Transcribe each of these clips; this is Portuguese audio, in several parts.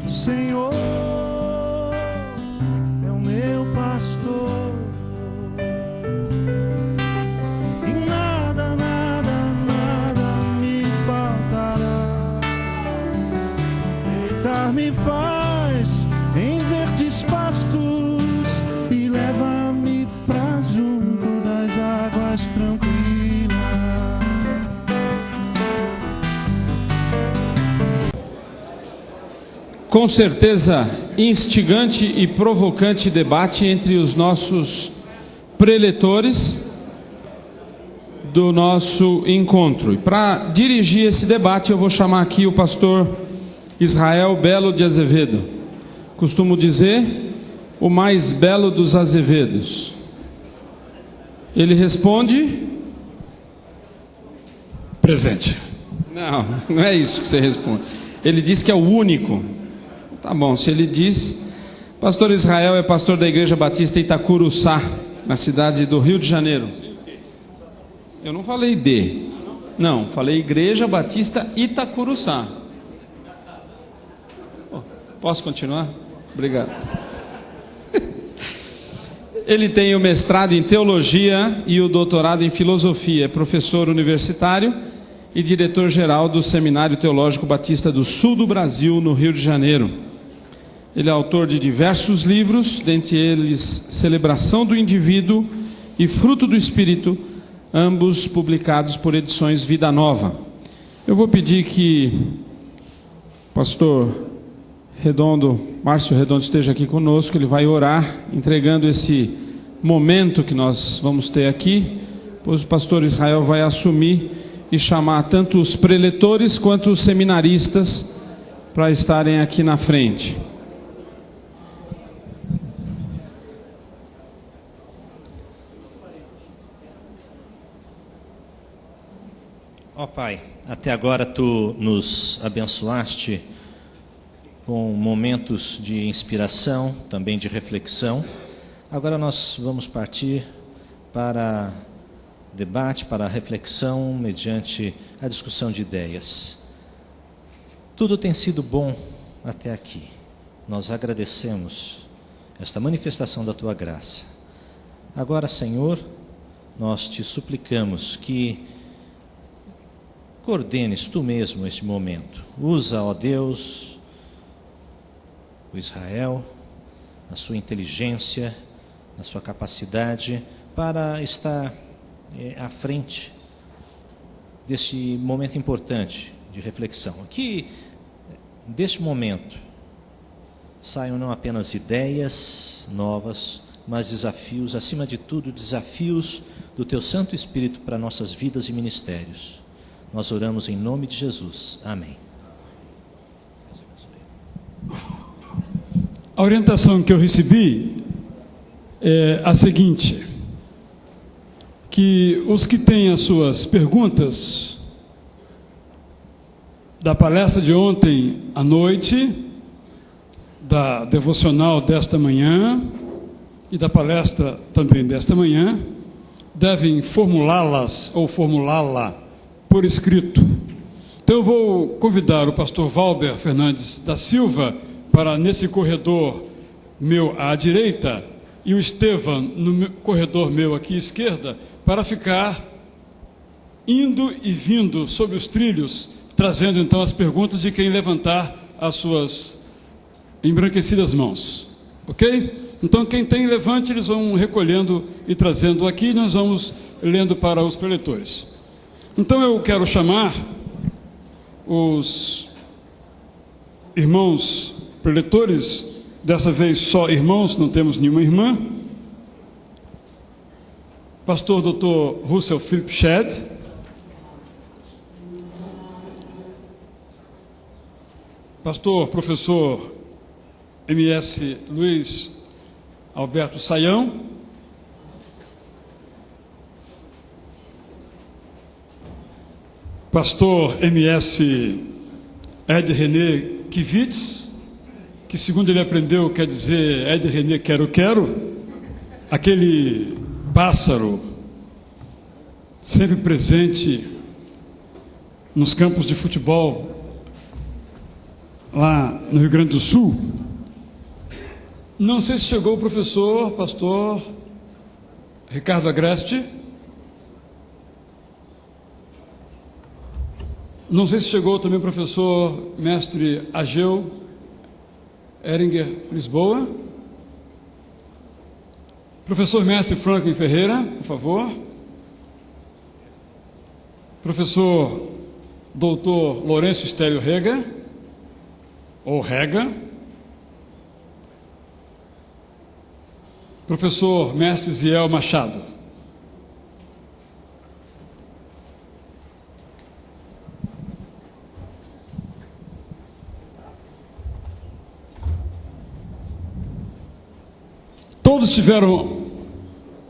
O Senhor é o meu pastor, e nada, nada, nada me faltará. Deitar-me faz em verdes pastos e leva-me pra junto das águas tranquilas. Com certeza, instigante e provocante debate entre os nossos preletores do nosso encontro. E para dirigir esse debate, eu vou chamar aqui o pastor Israel Belo de Azevedo. Costumo dizer, o mais belo dos Azevedos. Ele responde: presente. Não, não é isso que você responde. Ele diz que é o único. Tá bom, se ele diz. Pastor Israel é pastor da Igreja Batista Itacuruçá, na cidade do Rio de Janeiro. Eu não falei de. Não, falei Igreja Batista Itacuruçá. Posso continuar? Obrigado. Ele tem o mestrado em teologia e o doutorado em filosofia. É professor universitário e diretor-geral do Seminário Teológico Batista do Sul do Brasil, no Rio de Janeiro. Ele é autor de diversos livros, dentre eles Celebração do Indivíduo e Fruto do Espírito, ambos publicados por Edições Vida Nova. Eu vou pedir que o pastor Redondo, Márcio Redondo, esteja aqui conosco. Ele vai orar, entregando esse momento que nós vamos ter aqui, pois o pastor Israel vai assumir e chamar tanto os preletores quanto os seminaristas para estarem aqui na frente. Ó Pai, até agora Tu nos abençoaste com momentos de inspiração, também de reflexão. Agora nós vamos partir para debate, para reflexão, mediante a discussão de ideias. Tudo tem sido bom até aqui. Nós agradecemos esta manifestação da Tua graça. Agora, Senhor, nós Te suplicamos que coordenes Tu mesmo este momento. Usa, ó Deus, o Israel, a sua inteligência, a sua capacidade para estar à frente deste momento importante de reflexão. Que deste momento saiam não apenas ideias novas, mas desafios, acima de tudo, desafios do Teu Santo Espírito para nossas vidas e ministérios. Nós oramos em nome de Jesus. Amém. A orientação que eu recebi é a seguinte: que os que têm as suas perguntas da palestra de ontem à noite, da devocional desta manhã e da palestra também desta manhã, devem formulá-las ou formulá-la por escrito. Então eu vou convidar o pastor Valber Fernandes da Silva para, nesse corredor meu à direita, e o Estevam no corredor meu aqui à esquerda, para ficar indo e vindo sobre os trilhos, trazendo então as perguntas de quem levantar as suas embranquecidas mãos. Ok? Então quem tem, levante, eles vão recolhendo e trazendo aqui, e nós vamos lendo para os preletores. Então eu quero chamar os irmãos preletores, dessa vez só irmãos, não temos nenhuma irmã. Pastor Dr. Russell Philip Shedd, pastor professor MS Luiz Alberto Saião, pastor MS Ed René Kivitz, que segundo ele aprendeu quer dizer Ed René quero, aquele pássaro sempre presente nos campos de futebol lá no Rio Grande do Sul. Não sei se chegou o pastor Ricardo Agreste. Não sei se chegou também o professor mestre Ageu Eringer Lisboa. Professor mestre Franklin Ferreira, por favor. Professor doutor Lourenço Estélio Rega, ou Rega. Professor mestre Ziel Machado. Todos tiveram.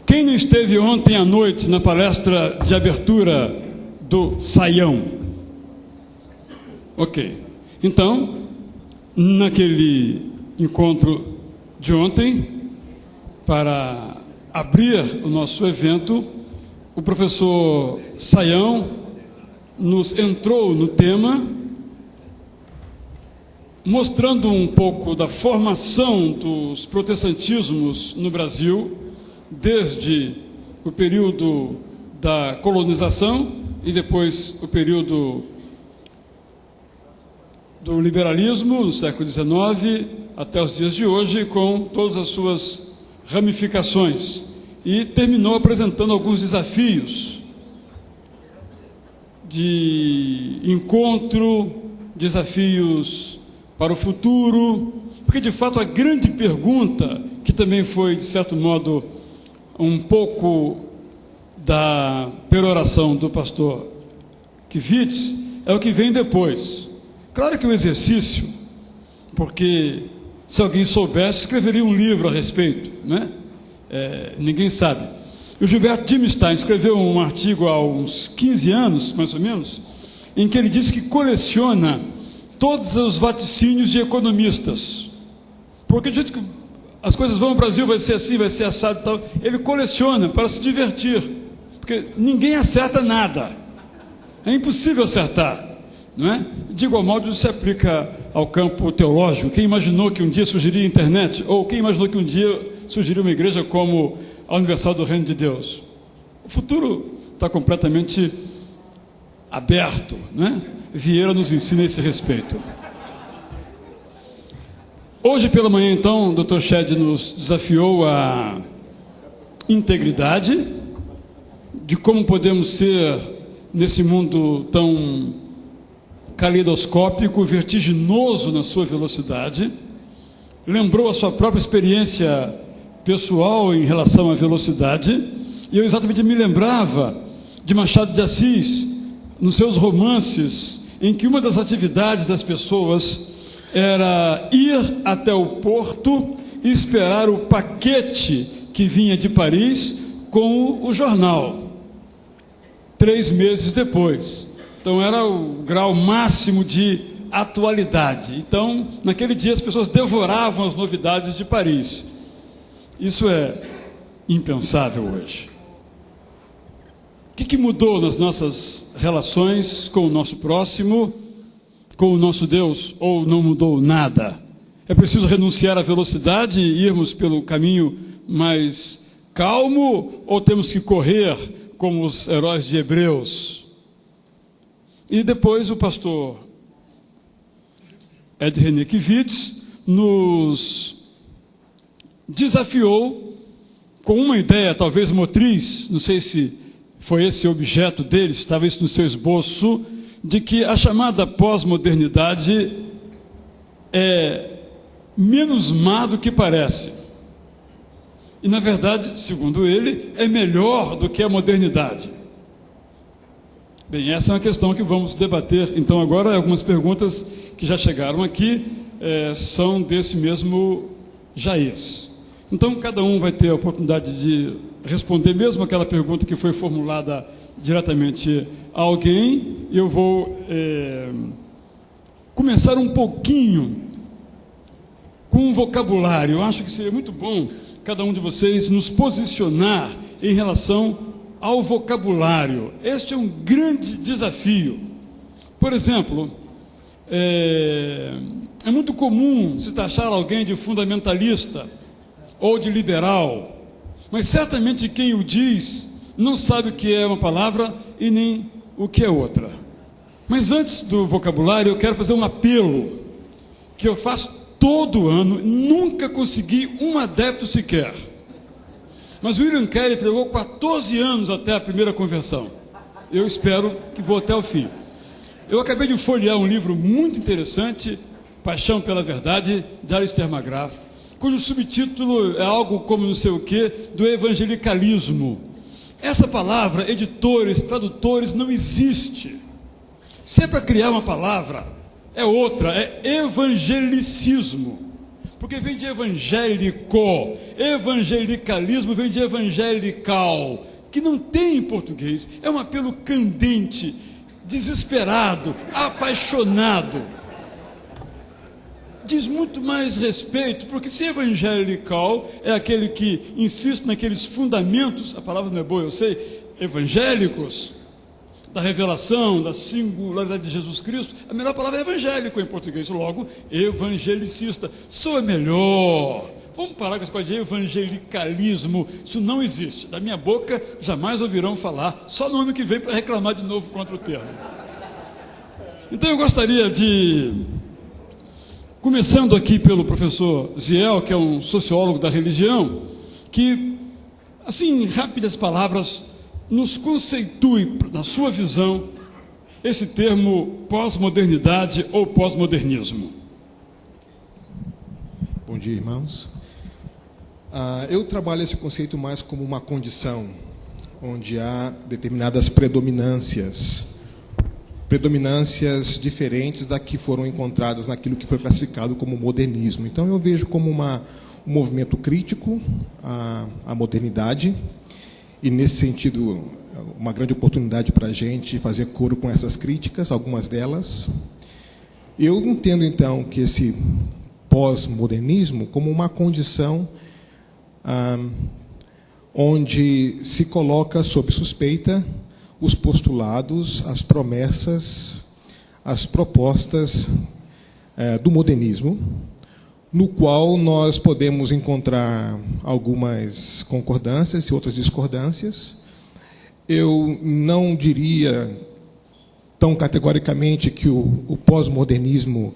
Quem não esteve ontem à noite na palestra de abertura do Saião? Ok. Então, naquele encontro de ontem, para abrir o nosso evento, o professor Saião nos entrou no tema, mostrando um pouco da formação dos protestantismos no Brasil, desde o período da colonização e depois o período do liberalismo, no século XIX, até os dias de hoje, com todas as suas ramificações. E terminou apresentando alguns desafios de encontro, desafios para o futuro, porque de fato a grande pergunta, que também foi de certo modo um pouco da peroração do pastor Kivitz, é o que vem depois. Claro que é um exercício, porque se alguém soubesse, escreveria um livro a respeito, né? Ninguém sabe. O Gilberto Dimstein escreveu um artigo há uns 15 anos, mais ou menos, em que ele diz que coleciona todos os vaticínios de economistas, porque do jeito que as coisas vão no Brasil, vai ser assim, vai ser assado e tal, ele coleciona para se divertir, porque ninguém acerta nada, é impossível acertar, não é? De igual modo isso se aplica ao campo teológico. Quem imaginou que um dia surgiria a internet, ou quem imaginou que um dia surgiria uma igreja como a Universal do Reino de Deus? O futuro está completamente aberto, não é? Vieira nos ensina a esse respeito. Hoje pela manhã, então, o Dr. Shed nos desafiou a integridade, de como podemos ser, nesse mundo tão caleidoscópico, vertiginoso na sua velocidade. Lembrou a sua própria experiência pessoal em relação à velocidade, e eu exatamente me lembrava de Machado de Assis, nos seus romances, em que uma das atividades das pessoas era ir até o porto e esperar o paquete que vinha de Paris com o jornal, 3 meses depois. Então era o grau máximo de atualidade. Então, naquele dia as pessoas devoravam as novidades de Paris. Isso é impensável hoje. O que mudou nas nossas relações com o nosso próximo, com o nosso Deus, ou não mudou nada? É preciso renunciar à velocidade e irmos pelo caminho mais calmo, ou temos que correr como os heróis de Hebreus? E depois o pastor Ed René Kivitz nos desafiou com uma ideia, talvez motriz, não sei se foi esse o objeto dele, estava isso no seu esboço, de que a chamada pós-modernidade é menos má do que parece. E, na verdade, segundo ele, é melhor do que a modernidade. Bem, essa é uma questão que vamos debater. Então, agora, algumas perguntas que já chegaram aqui são desse mesmo Jaez. Então, cada um vai ter a oportunidade de responder mesmo aquela pergunta que foi formulada diretamente a alguém. E eu vou começar um pouquinho com um vocabulário. Eu acho que seria muito bom cada um de vocês nos posicionar em relação ao vocabulário. Este é um grande desafio. Por exemplo, É muito comum se taxar alguém de fundamentalista ou de liberal, mas certamente quem o diz não sabe o que é uma palavra e nem o que é outra. Mas antes do vocabulário, eu quero fazer um apelo que eu faço todo ano, nunca consegui um adepto sequer. Mas o William Carey pregou 14 anos até a primeira conversão. Eu espero que vou até o fim. Eu acabei de folhear um livro muito interessante, Paixão pela Verdade, de Alistair McGrath, cujo subtítulo é algo como não sei o que, do evangelicalismo. Essa palavra, editores, tradutores, não existe. Se é para criar uma palavra, é outra, é evangelicismo. Porque vem de evangélico, evangelicalismo vem de evangelical, que não tem em português. É um apelo candente, desesperado, apaixonado. Diz muito mais respeito, porque se evangelical é aquele que insiste naqueles fundamentos, a palavra não é boa, eu sei, evangélicos, da revelação, da singularidade de Jesus Cristo, a melhor palavra é evangélico em português, logo, evangelicista, soa melhor. Vamos parar com essa coisa de evangelicalismo, isso não existe. Da minha boca jamais ouvirão falar, só no ano que vem para reclamar de novo contra o termo. Então eu gostaria de, começando aqui pelo professor Ziel, que é um sociólogo da religião, que, assim, em rápidas palavras, nos conceitue, na sua visão, esse termo pós-modernidade ou pós-modernismo. Bom dia, irmãos. Eu trabalho esse conceito mais como uma condição, onde há determinadas predominâncias diferentes da que foram encontradas naquilo que foi classificado como modernismo. Então eu vejo como um movimento crítico à modernidade, e nesse sentido uma grande oportunidade para a gente fazer coro com essas críticas, algumas delas. Eu entendo então que esse pós-modernismo como uma condição onde se coloca sob suspeita os postulados, as promessas, as propostas do modernismo, no qual nós podemos encontrar algumas concordâncias e outras discordâncias. Eu não diria tão categoricamente que o pós-modernismo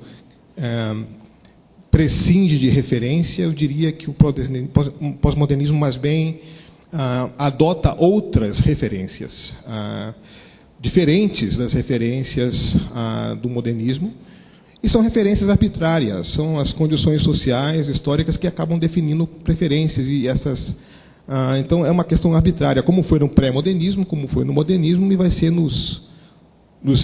prescinde de referência, eu diria que o pós-modernismo mais bem adota outras referências, diferentes das referências do modernismo, e são referências arbitrárias, são as condições sociais, históricas, que acabam definindo preferências, e essas... então, é uma questão arbitrária, como foi no pré-modernismo, como foi no modernismo, e vai ser nos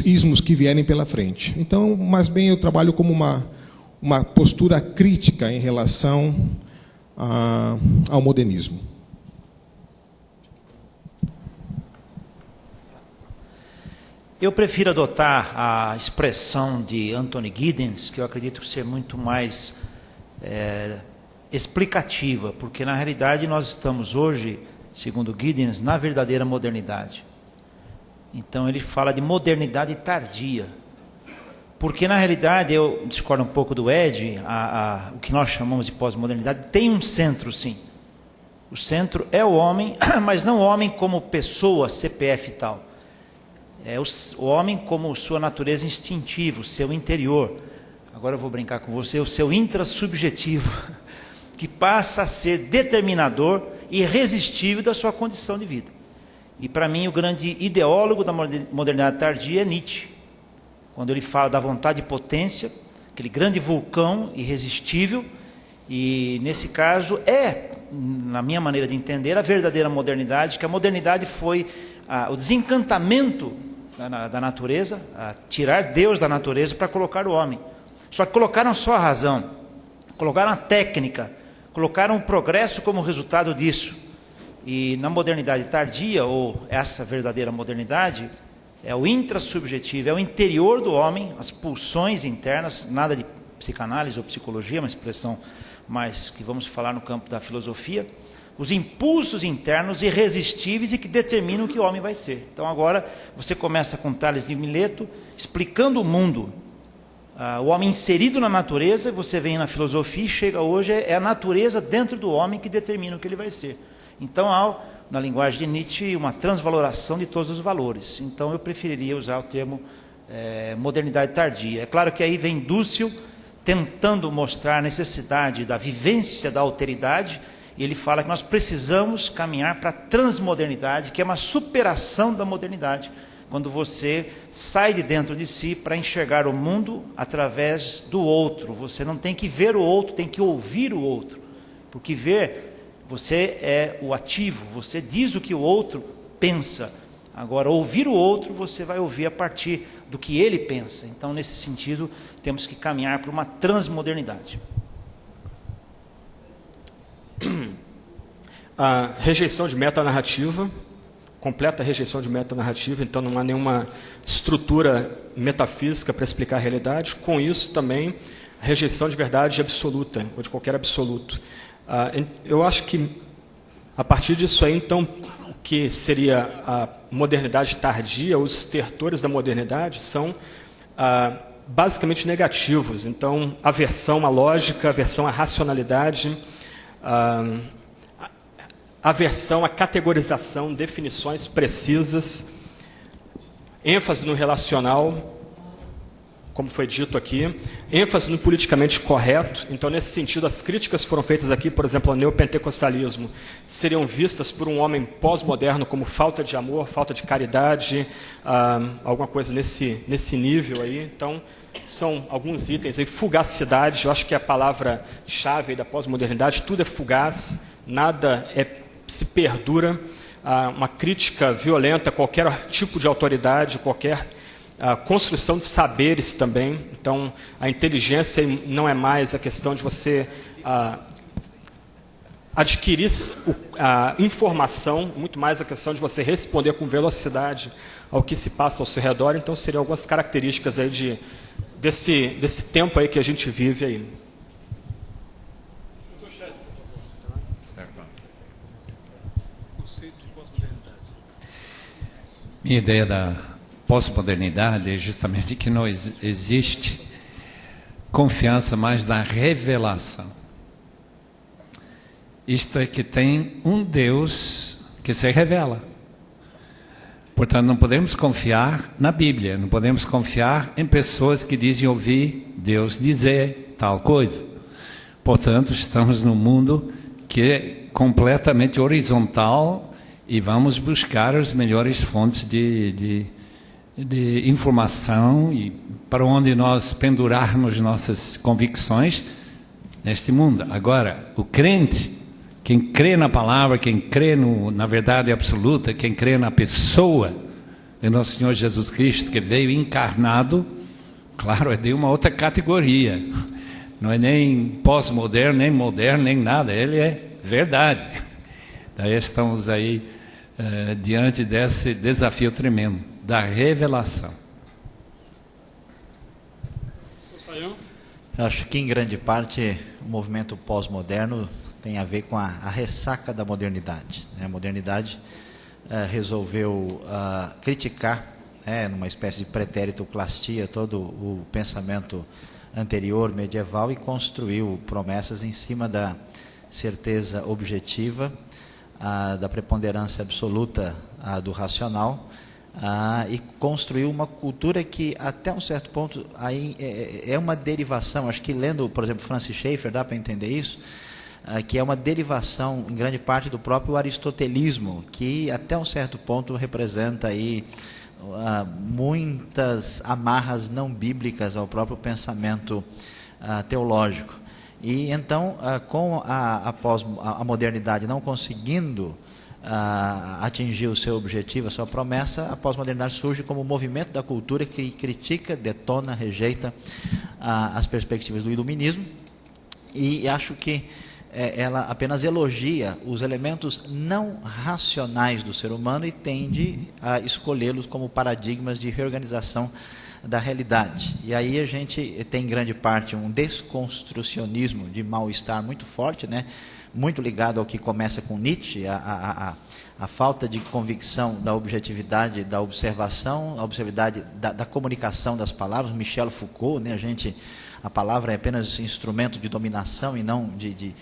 ismos que vierem pela frente. Então, mais bem, eu trabalho como uma postura crítica em relação ao modernismo. Eu prefiro adotar a expressão de Anthony Giddens, que eu acredito ser muito mais explicativa, porque na realidade nós estamos hoje, segundo Giddens, na verdadeira modernidade. Então ele fala de modernidade tardia, porque na realidade, eu discordo um pouco do Ed, o que nós chamamos de pós-modernidade tem um centro, sim. O centro é o homem, mas não o homem como pessoa, CPF e tal. É o homem como sua natureza instintiva, o seu interior. Agora eu vou brincar com você, o seu intrassubjetivo, que passa a ser determinador e irresistível da sua condição de vida. E para mim o grande ideólogo da modernidade tardia é Nietzsche, quando ele fala da vontade de potência, aquele grande vulcão irresistível, e nesse caso na minha maneira de entender, a verdadeira modernidade, que a modernidade foi o desencantamento da natureza, tirar Deus da natureza para colocar o homem. Só que colocaram só a razão, colocaram a técnica, colocaram o progresso como resultado disso. E na modernidade tardia, ou essa verdadeira modernidade, é o intrassubjetivo, é o interior do homem, as pulsões internas, nada de psicanálise ou psicologia, uma expressão mais que vamos falar no campo da filosofia, os impulsos internos irresistíveis e que determinam o que o homem vai ser. Então agora você começa com Tales de Mileto explicando o mundo o homem inserido na natureza. Você vem na filosofia e chega hoje, é a natureza dentro do homem que determina o que ele vai ser. Então há, na linguagem de Nietzsche, uma transvaloração de todos os valores. Então eu preferiria usar o termo modernidade tardia. É claro que aí vem Dussel tentando mostrar a necessidade da vivência da alteridade, e ele fala que nós precisamos caminhar para a transmodernidade, que é uma superação da modernidade, quando você sai de dentro de si para enxergar o mundo através do outro. Você não tem que ver o outro, tem que ouvir o outro, porque ver, você é o ativo, você diz o que o outro pensa. Agora, ouvir o outro, você vai ouvir a partir do que ele pensa. Então, nesse sentido, temos que caminhar para uma transmodernidade. A rejeição de metanarrativa, completa rejeição de metanarrativa, então não há nenhuma estrutura metafísica para explicar a realidade. Com isso, também, a rejeição de verdade absoluta, ou de qualquer absoluto. Eu acho que, a partir disso aí, então, o que seria a modernidade tardia, os estertores da modernidade, são basicamente negativos. Então, aversão à lógica, aversão à racionalidade, aversão à categorização, definições precisas, ênfase no relacional, como foi dito aqui, ênfase no politicamente correto. Então, nesse sentido, as críticas foram feitas aqui, por exemplo, ao neopentecostalismo, seriam vistas por um homem pós-moderno como falta de amor, falta de caridade, alguma coisa nesse nível aí. Então, são alguns itens aí. Fugacidade, eu acho que é a palavra-chave da pós-modernidade. Tudo é fugaz, nada se perdura. Uma crítica violenta a qualquer tipo de autoridade, qualquer construção de saberes também. Então, a inteligência não é mais a questão de você adquirir a informação, muito mais a questão de você responder com velocidade ao que se passa ao seu redor. Então, seriam algumas características aí desse tempo aí que a gente vive aí. Minha ideia da pós-modernidade é justamente que não existe confiança mais na revelação. Isto é, que tem um Deus que se revela. Portanto, não podemos confiar na Bíblia, não podemos confiar em pessoas que dizem ouvir Deus dizer tal coisa. Portanto, estamos num mundo que é completamente horizontal e vamos buscar as melhores fontes de informação e para onde nós pendurarmos nossas convicções neste mundo. Agora, o crente, quem crê na palavra, quem crê na verdade absoluta, quem crê na pessoa de nosso Senhor Jesus Cristo, que veio encarnado, claro, é de uma outra categoria. Não é nem pós-moderno, nem moderno, nem nada. Ele é verdade. Daí estamos aí diante desse desafio tremendo da revelação. Eu acho que em grande parte o movimento pós-moderno tem a ver com a ressaca da modernidade. A modernidade resolveu criticar, numa espécie de pretérito-clastia, todo o pensamento anterior, medieval, e construiu promessas em cima da certeza objetiva, da preponderância absoluta do racional, e construiu uma cultura que, até um certo ponto, aí é uma derivação. Acho que lendo, por exemplo, Francis Schaeffer, dá para entender isso, que é uma derivação, em grande parte, do próprio aristotelismo, que até um certo ponto representa aí muitas amarras não bíblicas ao próprio pensamento teológico. E então, com a modernidade não conseguindo atingir o seu objetivo, a sua promessa, a pós-modernidade surge como movimento da cultura que critica, detona, rejeita as perspectivas do iluminismo, e acho que ela apenas elogia os elementos não racionais do ser humano e tende a escolhê-los como paradigmas de reorganização da realidade. E aí a gente tem, em grande parte, um desconstrucionismo de mal-estar muito forte, muito ligado ao que começa com Nietzsche, a a falta de convicção da objetividade da observação, a objetividade da comunicação das palavras. Michel Foucault, né, a palavra é apenas instrumento de dominação e não de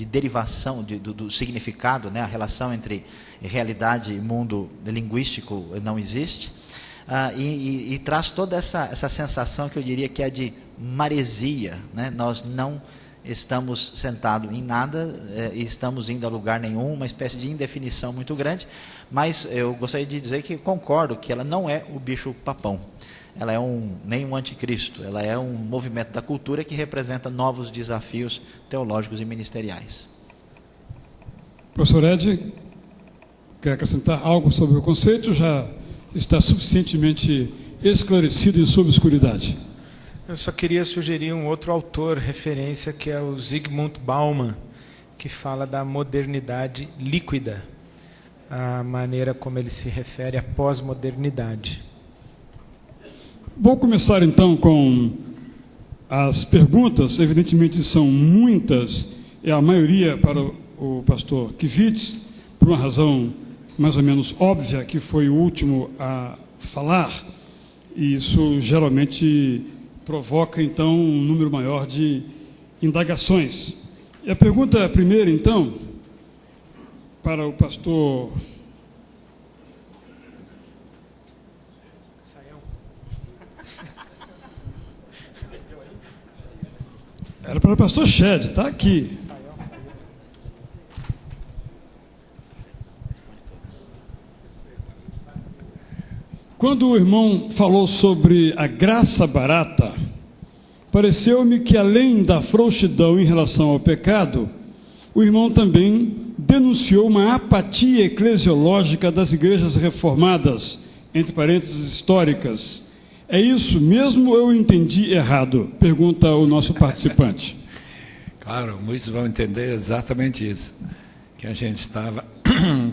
derivação do significado, né? A relação entre realidade e mundo linguístico não existe. E traz toda essa sensação que eu diria que é de maresia, né? Nós não estamos sentados em nada e estamos indo a lugar nenhum, uma espécie de indefinição muito grande, mas eu gostaria de dizer que concordo que ela não é o bicho-papão, ela é nem um anticristo, ela é um movimento da cultura que representa novos desafios teológicos e ministeriais. Professor Ed, quer acrescentar algo sobre o conceito? Já está suficientemente esclarecido em sua obscuridade. Eu só queria sugerir um outro autor, referência, que é o Zygmunt Bauman, que fala da modernidade líquida, a maneira como ele se refere à pós-modernidade. Vou começar então com as perguntas, evidentemente são muitas, e a maioria para o pastor Kivitz, por uma razão mais ou menos óbvia, que foi o último a falar, e isso geralmente provoca, então, um número maior de indagações. E a pergunta primeira, então, para o pastor... Era para o pastor Shed, está aqui. Quando o irmão falou sobre a graça barata, pareceu-me que, além da frouxidão em relação ao pecado, o irmão também denunciou uma apatia eclesiológica das igrejas reformadas, entre parênteses históricas. É isso mesmo ou eu entendi errado? Pergunta o nosso participante. Claro, muitos vão entender exatamente isso, que a gente estava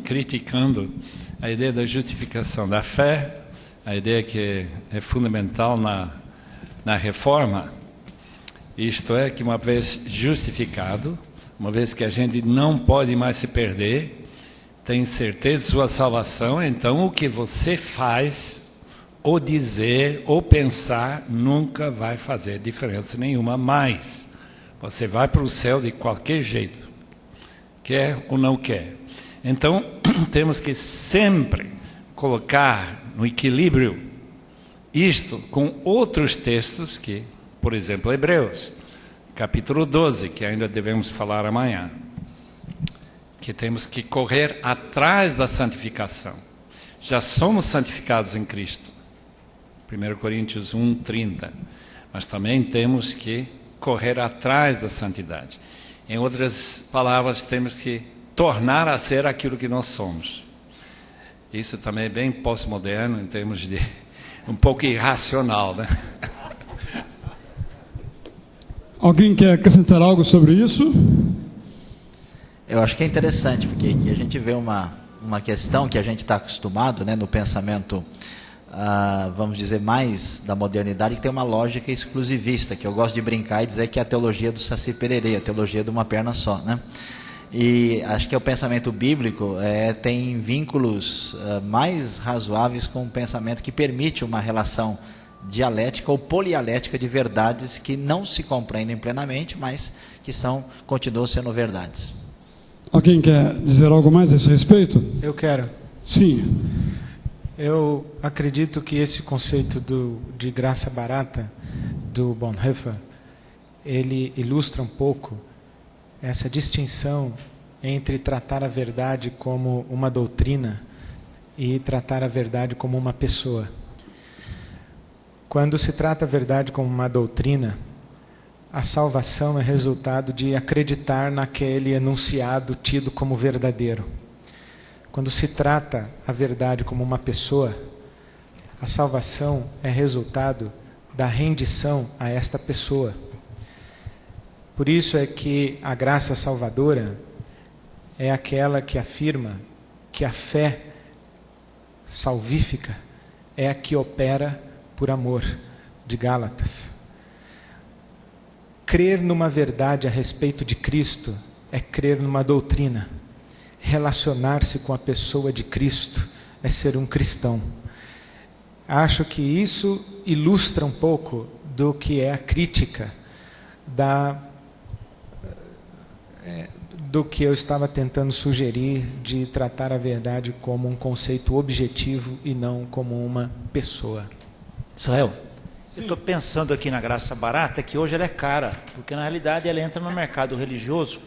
criticando a ideia da justificação da fé, a ideia que é fundamental na reforma, isto é, que uma vez justificado, uma vez que a gente não pode mais se perder, tem certeza de sua salvação, então o que você faz, ou dizer, ou pensar, nunca vai fazer diferença nenhuma mais. Você vai para o céu de qualquer jeito, quer ou não quer. Então, temos que sempre colocar no equilíbrio isto com outros textos que, por exemplo, Hebreus, capítulo 12, que ainda devemos falar amanhã, que temos que correr atrás da santificação. Já somos santificados em Cristo, 1 Coríntios 1:30, mas também temos que correr atrás da santidade. Em outras palavras, temos que tornar a ser aquilo que nós somos. Isso também é bem pós-moderno, em termos de um pouco irracional, né? Alguém quer acrescentar algo sobre isso? Eu acho que é interessante, porque aqui a gente vê uma questão que a gente está acostumado, né, no pensamento, vamos dizer, mais da modernidade, que tem uma lógica exclusivista, que eu gosto de brincar e dizer que é a teologia do Saci Pererê, a teologia de uma perna só, né? E acho que o pensamento bíblico tem vínculos mais razoáveis com o pensamento que permite uma relação dialética ou polialética de verdades que não se compreendem plenamente, mas que continuam sendo verdades. Alguém quer dizer algo mais a esse respeito? Eu quero. Sim. Eu acredito que esse conceito de graça barata do Bonhoeffer, ele ilustra um pouco essa distinção entre tratar a verdade como uma doutrina e tratar a verdade como uma pessoa. Quando se trata a verdade como uma doutrina, a salvação é resultado de acreditar naquele enunciado tido como verdadeiro. Quando se trata a verdade como uma pessoa, a salvação é resultado da rendição a esta pessoa. Por isso é que a graça salvadora é aquela que afirma que a fé salvífica é a que opera por amor, de Gálatas. Crer numa verdade a respeito de Cristo é crer numa doutrina. relacionar-se com a pessoa de Cristo é ser um cristão. Acho que isso ilustra um pouco do que é a crítica do que eu estava tentando sugerir, de tratar a verdade como um conceito objetivo e não como uma pessoa. Israel? Eu estou pensando aqui na graça barata, que hoje ela é cara, porque na realidade ela entra no mercado religioso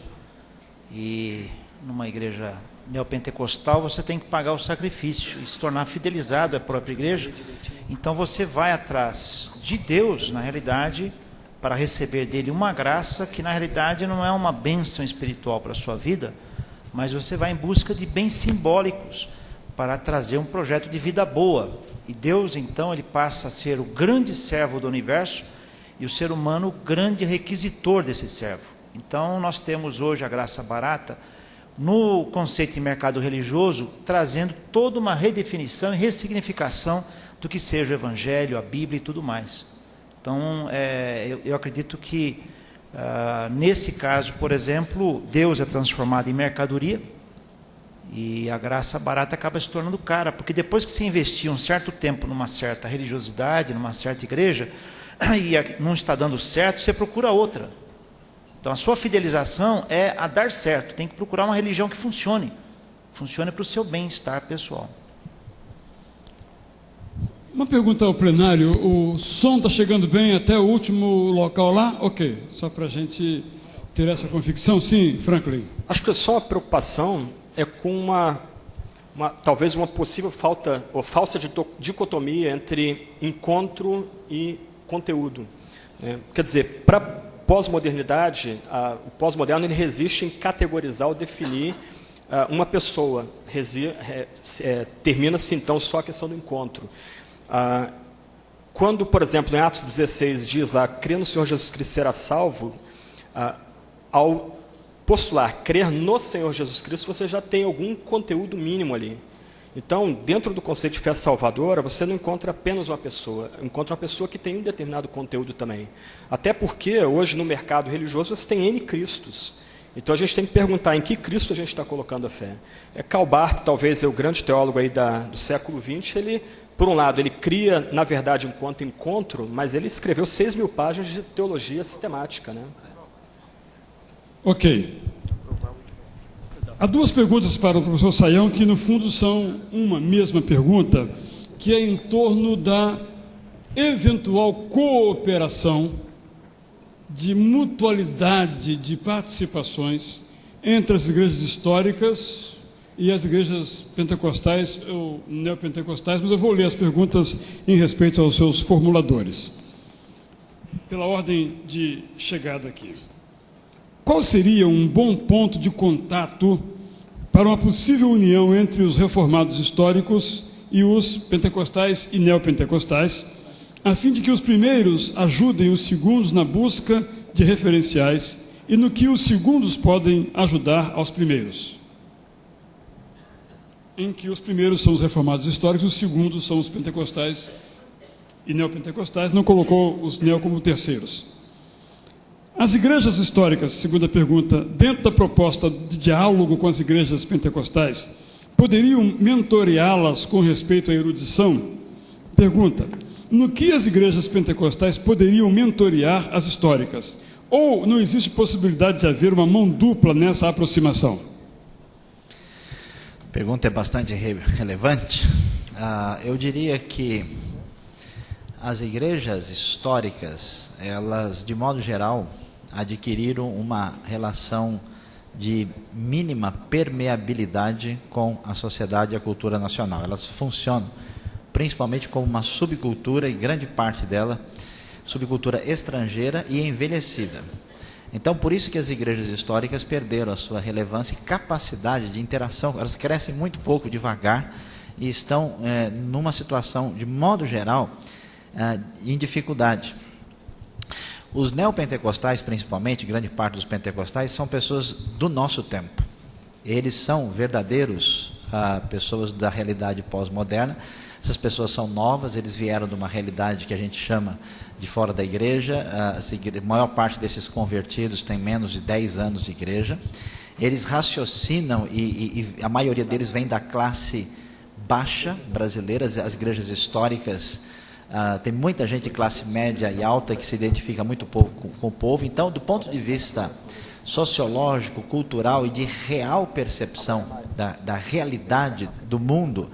e numa igreja neopentecostal você tem que pagar o sacrifício e se tornar fidelizado à própria igreja. Então você vai atrás de Deus, na realidade, para receber dele uma graça que na realidade não é uma bênção espiritual para a sua vida, mas você vai em busca de bens simbólicos para trazer um projeto de vida boa. E Deus então ele passa a ser o grande servo do universo e o ser humano o grande requisitor desse servo. Então nós temos hoje a graça barata no conceito de mercado religioso, trazendo toda uma redefinição e ressignificação do que seja o Evangelho, a Bíblia e tudo mais. Então, eu acredito que, nesse caso, por exemplo, Deus é transformado em mercadoria e a graça barata acaba se tornando cara, porque depois que você investir um certo tempo numa certa religiosidade, numa certa igreja, e não está dando certo, você procura outra. Então, a sua fidelização é a dar certo. Tem que procurar uma religião que funcione para o seu bem-estar pessoal. Uma pergunta ao plenário, o som está chegando bem até o último local lá? Ok, só para a gente ter essa convicção. Sim, Franklin. Acho que só a preocupação é com talvez uma possível falta ou falsa dicotomia entre encontro e conteúdo. Né? Quer dizer, para pós-modernidade, o pós-moderno ele resiste em categorizar ou definir uma pessoa. Termina-se então só a questão do encontro. Quando, por exemplo, em Atos 16 diz lá, crer no Senhor Jesus Cristo será salvo, ao postular crer no Senhor Jesus Cristo, você já tem algum conteúdo mínimo ali. Então, dentro do conceito de fé salvadora, você não encontra apenas uma pessoa, encontra uma pessoa que tem um determinado conteúdo também. Até porque, hoje, no mercado religioso, você tem N Cristos. Então, a gente tem que perguntar em que Cristo a gente está colocando a fé. Karl Barth, talvez é o grande teólogo aí do século XX, ele, por um lado, ele cria, na verdade, enquanto encontro, mas ele escreveu 6.000 páginas de teologia sistemática, né? Ok. Há duas perguntas para o professor Sayão, que no fundo são uma mesma pergunta, que é em torno da eventual cooperação de mutualidade de participações entre as igrejas históricas e as igrejas pentecostais ou neopentecostais, mas eu vou ler as perguntas em respeito aos seus formuladores. Pela ordem de chegada aqui. Qual seria um bom ponto de contato para uma possível união entre os reformados históricos e os pentecostais e neopentecostais, a fim de que os primeiros ajudem os segundos na busca de referenciais e no que os segundos podem ajudar aos primeiros? Em que os primeiros são os reformados históricos, os segundos são os pentecostais e neopentecostais, não colocou os neo como terceiros. As igrejas históricas, segunda pergunta, dentro da proposta de diálogo com as igrejas pentecostais, poderiam mentoreá-las com respeito à erudição? Pergunta, no que as igrejas pentecostais poderiam mentorear as históricas? Ou não existe possibilidade de haver uma mão dupla nessa aproximação? A pergunta é bastante relevante. Eu diria que as igrejas históricas, elas, de modo geral, adquiriram uma relação de mínima permeabilidade com a sociedade e a cultura nacional. Elas funcionam principalmente como uma subcultura, e grande parte dela, subcultura estrangeira e envelhecida. Então, por isso que as igrejas históricas perderam a sua relevância e capacidade de interação. Elas crescem muito pouco, devagar, e estão numa situação, de modo geral, em dificuldade. Os neopentecostais, principalmente, grande parte dos pentecostais, são pessoas do nosso tempo. Eles são verdadeiros pessoas da realidade pós-moderna. Essas pessoas são novas, eles vieram de uma realidade que a gente chama de fora da igreja. A maior parte desses convertidos tem menos de 10 anos de igreja. eles raciocinam e a maioria deles vem da classe baixa brasileira, as igrejas históricas. Tem muita gente de classe média e alta que se identifica muito pouco com o povo. Então, do ponto de vista sociológico, cultural e de real percepção da realidade do mundo,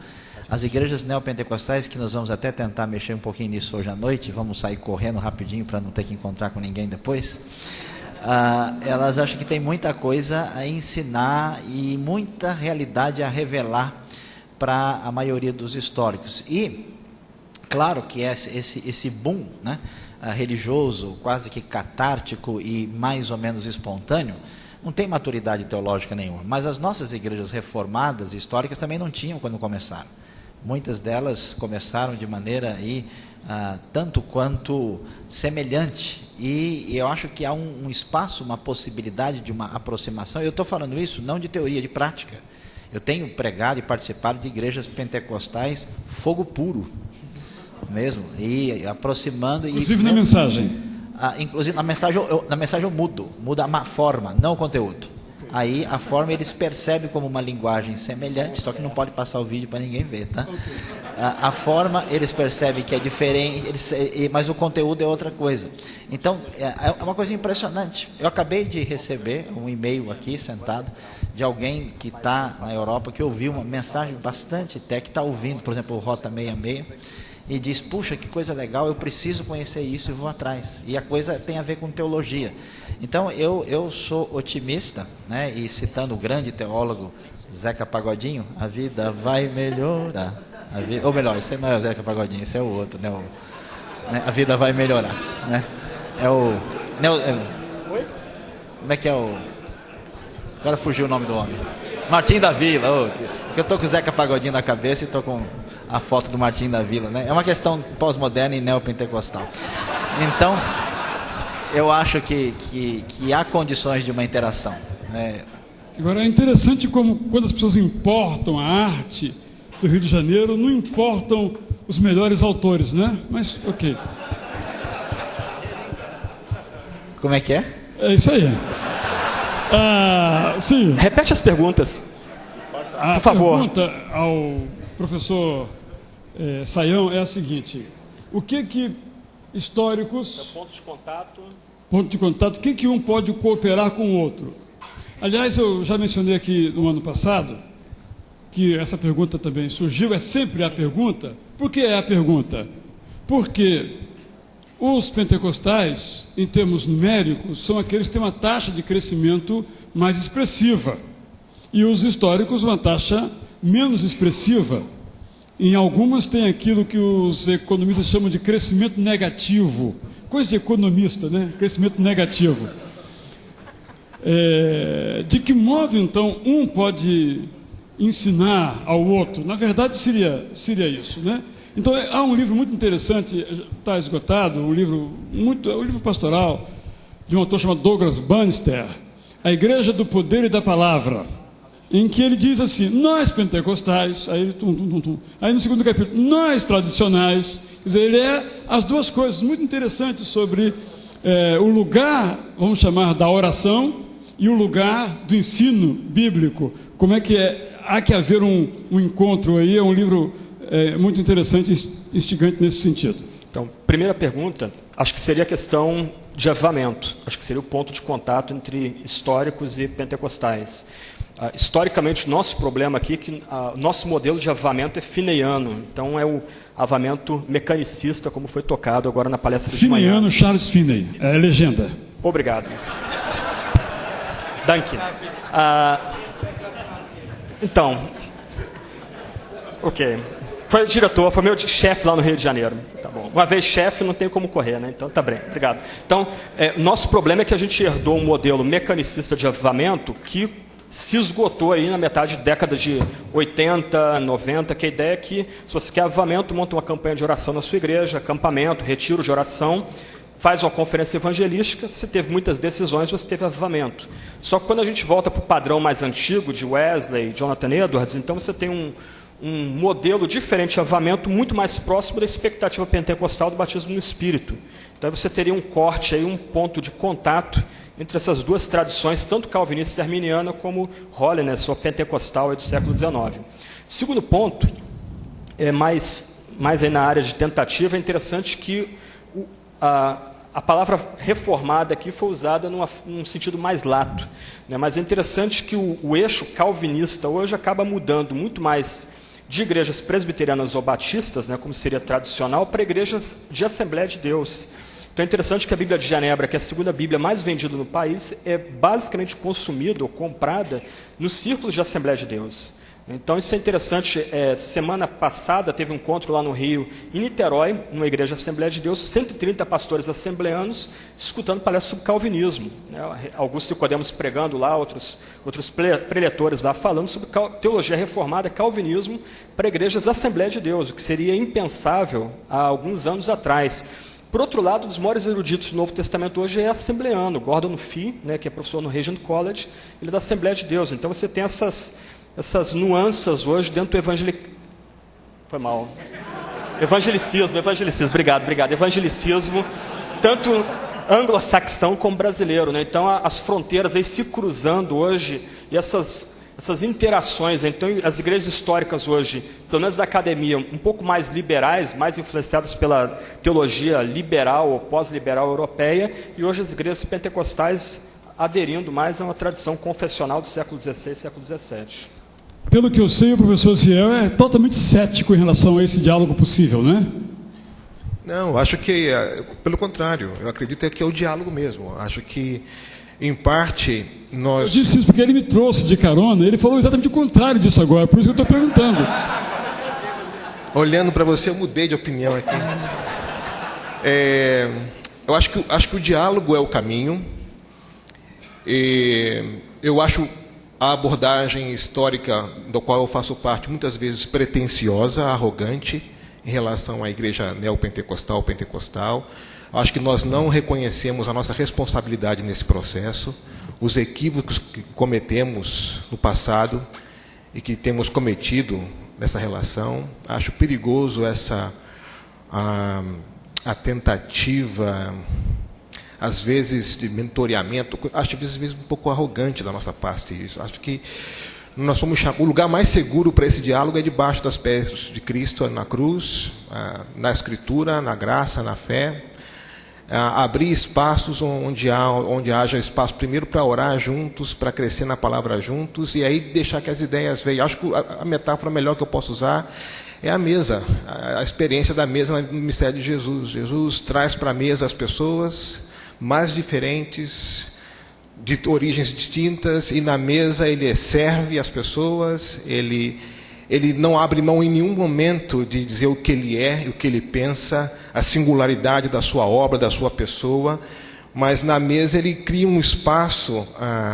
as igrejas neopentecostais, que nós vamos até tentar mexer um pouquinho nisso hoje à noite, vamos sair correndo rapidinho para não ter que encontrar com ninguém depois, elas acham que tem muita coisa a ensinar e muita realidade a revelar para a maioria dos históricos. E claro que esse boom, né, religioso, quase que catártico e mais ou menos espontâneo, não tem maturidade teológica nenhuma. Mas as nossas igrejas reformadas, históricas, também não tinham quando começaram. Muitas delas começaram de maneira tanto quanto semelhante. E eu acho que há um espaço, uma possibilidade de uma aproximação. Eu estou falando isso não de teoria, de prática. Eu tenho pregado e participado de igrejas pentecostais fogo puro mesmo, e aproximando. Inclusive na mensagem. Inclusive na mensagem eu mudo a forma, não o conteúdo. Aí a forma eles percebem como uma linguagem semelhante, só que não pode passar o vídeo para ninguém ver, tá? A forma eles percebem que é diferente, mas o conteúdo é outra coisa. Então é uma coisa impressionante. Eu acabei de receber um e-mail aqui sentado de alguém que está na Europa, que ouviu uma mensagem bastante que está ouvindo, por exemplo, o Rota 66, e diz: puxa, que coisa legal, eu preciso conhecer isso e vou atrás. E a coisa tem a ver com teologia. Então eu sou otimista, né? E citando o grande teólogo Zeca Pagodinho, a vida vai melhorar. Ou melhor, esse não é o Zeca Pagodinho, esse é o outro, né? A vida vai melhorar, né? Como é que é o... Agora fugiu o nome do homem. Martim da Vila. Porque eu estou com o Zeca Pagodinho na cabeça e estou com a foto do Martim da Vila, né? É uma questão pós-moderna e neopentecostal. Então, eu acho que há condições de uma interação, né? Agora, é interessante como, quando as pessoas importam a arte do Rio de Janeiro, não importam os melhores autores, né? Mas, ok. Como é que é? É isso aí. Sim. Repete as perguntas, por favor. A pergunta ao professor Sayão é a seguinte: o que históricos... Ponto de contato. Ponto de contato, o que um pode cooperar com o outro? Aliás, eu já mencionei aqui no ano passado que essa pergunta também surgiu, é sempre a pergunta. Por que é a pergunta? Porque os pentecostais, em termos numéricos, são aqueles que têm uma taxa de crescimento mais expressiva. E os históricos, uma taxa menos expressiva. Em algumas tem aquilo que os economistas chamam de crescimento negativo. Coisa de economista, né? Crescimento negativo. De que modo, então, um pode ensinar ao outro? Na verdade, seria isso, né? Então, há um livro muito interessante, está esgotado, um livro pastoral, de um autor chamado Douglas Bannister, A Igreja do Poder e da Palavra, em que ele diz assim: nós pentecostais, aí no segundo capítulo, nós tradicionais, quer dizer, ele as duas coisas, muito interessantes sobre o lugar, vamos chamar, da oração e o lugar do ensino bíblico. Como é que há que haver um encontro aí, é um livro muito interessante e instigante nesse sentido. Então, primeira pergunta, acho que seria a questão de avivamento. Acho que seria o ponto de contato entre históricos e pentecostais. Historicamente, nosso problema aqui é que nosso modelo de avivamento é fineiano. Então, é o avivamento mecanicista, como foi tocado agora na palestra de manhã. Fineiano, Charles Finney, é a legenda. Obrigado. Danke. Então, ok. Foi diretor, foi meu chefe lá no Rio de Janeiro. Tá bom. Uma vez chefe, não tem como correr, né? Então, tá bem, obrigado. Então, nosso problema é que a gente herdou um modelo mecanicista de avivamento que se esgotou aí na metade da década de 80, 90, que a ideia é que, se você quer avivamento, monta uma campanha de oração na sua igreja, acampamento, retiro de oração, faz uma conferência evangelística, você teve muitas decisões, você teve avivamento. Só que quando a gente volta para o padrão mais antigo, de Wesley, Jonathan Edwards, então você tem um modelo diferente de avivamento, muito mais próximo da expectativa pentecostal do batismo no Espírito. Então você teria um corte aí, um ponto de contato entre essas duas tradições, tanto calvinista e arminiana, como Holiness, ou pentecostal, do século XIX. Segundo ponto, mais aí na área de tentativa, é interessante que a palavra reformada aqui foi usada num sentido mais lato, né? Mas é interessante que o eixo calvinista hoje acaba mudando muito mais de igrejas presbiterianas ou batistas, né, como seria tradicional, para igrejas de Assembleia de Deus. Então é interessante que a Bíblia de Genebra, que é a segunda Bíblia mais vendida no país, é basicamente consumida ou comprada nos círculos de Assembleia de Deus. Então isso é interessante. Semana passada teve um encontro lá no Rio, em Niterói, numa igreja Assembleia de Deus, 130 pastores assembleanos escutando palestras sobre calvinismo, né? Augusto Nicodemos pregando lá, outros preletores lá falando sobre teologia reformada, calvinismo, para igrejas Assembleia de Deus, o que seria impensável há alguns anos atrás. Por outro lado, um dos maiores eruditos do Novo Testamento hoje é assembleano, Gordon Fee, né, que é professor no Regent College, ele é da Assembleia de Deus. Então você tem essas nuances hoje dentro do evangelicismo. Foi mal. Evangelicismo, obrigado. Evangelicismo, tanto anglo-saxão como brasileiro, né? Então as fronteiras aí se cruzando hoje, e essas interações. Então as igrejas históricas hoje, pelo menos da academia, um pouco mais liberais, mais influenciadas pela teologia liberal ou pós-liberal europeia, e hoje as igrejas pentecostais aderindo mais a uma tradição confessional do século XVI e século XVII. Pelo que eu sei, o professor Ciel é totalmente cético em relação a esse diálogo possível, né? Não, acho que, pelo contrário, eu acredito que é o diálogo mesmo. Acho que, em parte, nós... Eu disse isso porque ele me trouxe de carona, ele falou exatamente o contrário disso agora, por isso que eu estou perguntando. Olhando para você, eu mudei de opinião aqui. Eu acho que o diálogo é o caminho. Eu acho a abordagem histórica do qual eu faço parte muitas vezes pretensiosa, arrogante, em relação à igreja neopentecostal, pentecostal. Acho que nós não reconhecemos a nossa responsabilidade nesse processo, os equívocos que cometemos no passado e que temos cometido nessa relação. Acho perigoso a tentativa, às vezes, de mentoreamento. Acho, às vezes, um pouco arrogante da nossa parte isso. Acho que nós somos o lugar mais seguro para esse diálogo é debaixo das pés de Cristo, na cruz, na Escritura, na graça, na fé. Abrir espaços onde haja espaço primeiro para orar juntos, para crescer na palavra juntos, e aí deixar que as ideias venham. Acho que a metáfora melhor que eu posso usar é a mesa, a experiência da mesa no mistério de Jesus. Jesus traz para a mesa as pessoas mais diferentes, de origens distintas, e na mesa ele serve as pessoas, ele não abre mão em nenhum momento de dizer o que ele é, o que ele pensa, a singularidade da sua obra, da sua pessoa, mas na mesa ele cria um espaço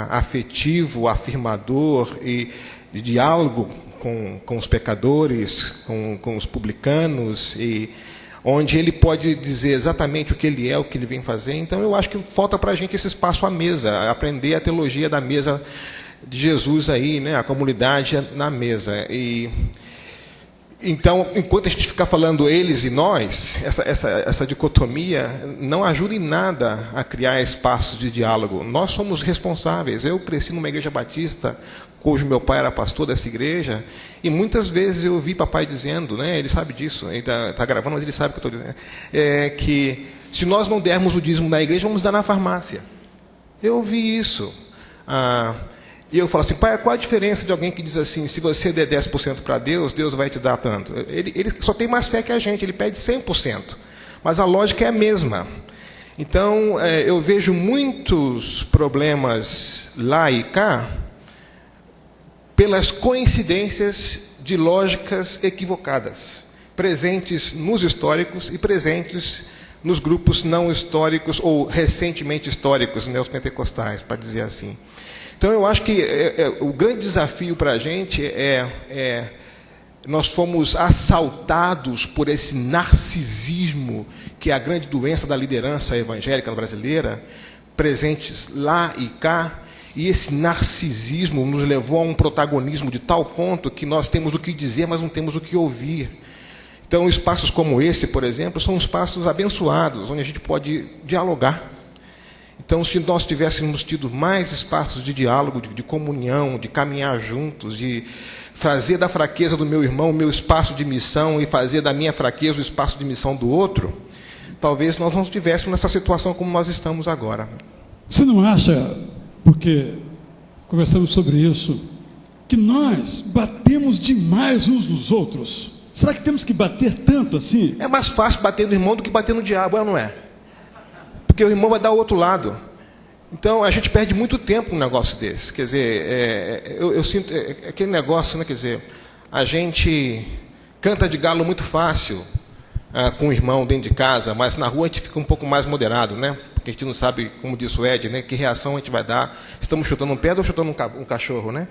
afetivo, afirmador e de diálogo com os pecadores, com os publicanos, e onde ele pode dizer exatamente o que ele é, o que ele vem fazer. Então eu acho que falta para a gente esse espaço à mesa, aprender a teologia da mesa de Jesus aí, né, a comunidade na mesa. E então, enquanto a gente ficar falando eles e nós, essa dicotomia não ajuda em nada a criar espaços de diálogo. Nós somos responsáveis. Eu cresci numa igreja batista, cujo meu pai era pastor dessa igreja, e muitas vezes eu ouvi papai dizendo, né, ele sabe disso, ele está gravando, mas ele sabe o que eu estou dizendo, que se nós não dermos o dízimo na igreja, vamos dar na farmácia. Eu ouvi isso. E eu falo assim, pai, qual a diferença de alguém que diz assim, se você der 10% para Deus, Deus vai te dar tanto? Ele só tem mais fé que a gente, ele pede 100%. Mas a lógica é a mesma. Então, eu vejo muitos problemas lá e cá pelas coincidências de lógicas equivocadas, presentes nos históricos e presentes nos grupos não históricos ou recentemente históricos, neopentecostais, para dizer assim. Então, eu acho que o grande desafio para a gente nós fomos assaltados por esse narcisismo, que é a grande doença da liderança evangélica brasileira, presentes lá e cá, e esse narcisismo nos levou a um protagonismo de tal ponto que nós temos o que dizer, mas não temos o que ouvir. Então, espaços como esse, por exemplo, são espaços abençoados, onde a gente pode dialogar. Então, se nós tivéssemos tido mais espaços de diálogo, de comunhão, de caminhar juntos, de fazer da fraqueza do meu irmão o meu espaço de missão e fazer da minha fraqueza o espaço de missão do outro, talvez nós não estivéssemos nessa situação como nós estamos agora. Você não acha, porque conversamos sobre isso, que nós batemos demais uns nos outros? Será que temos que bater tanto assim? É mais fácil bater no irmão do que bater no diabo, não é? Porque o irmão vai dar o outro lado. Então, a gente perde muito tempo num negócio desse. Quer dizer, eu sinto aquele negócio, né? Quer dizer, a gente canta de galo muito fácil com o irmão dentro de casa, mas na rua a gente fica um pouco mais moderado, né? Porque a gente não sabe, como disse o Ed, né? Que reação a gente vai dar. Estamos chutando um pedra ou chutando um cachorro, né?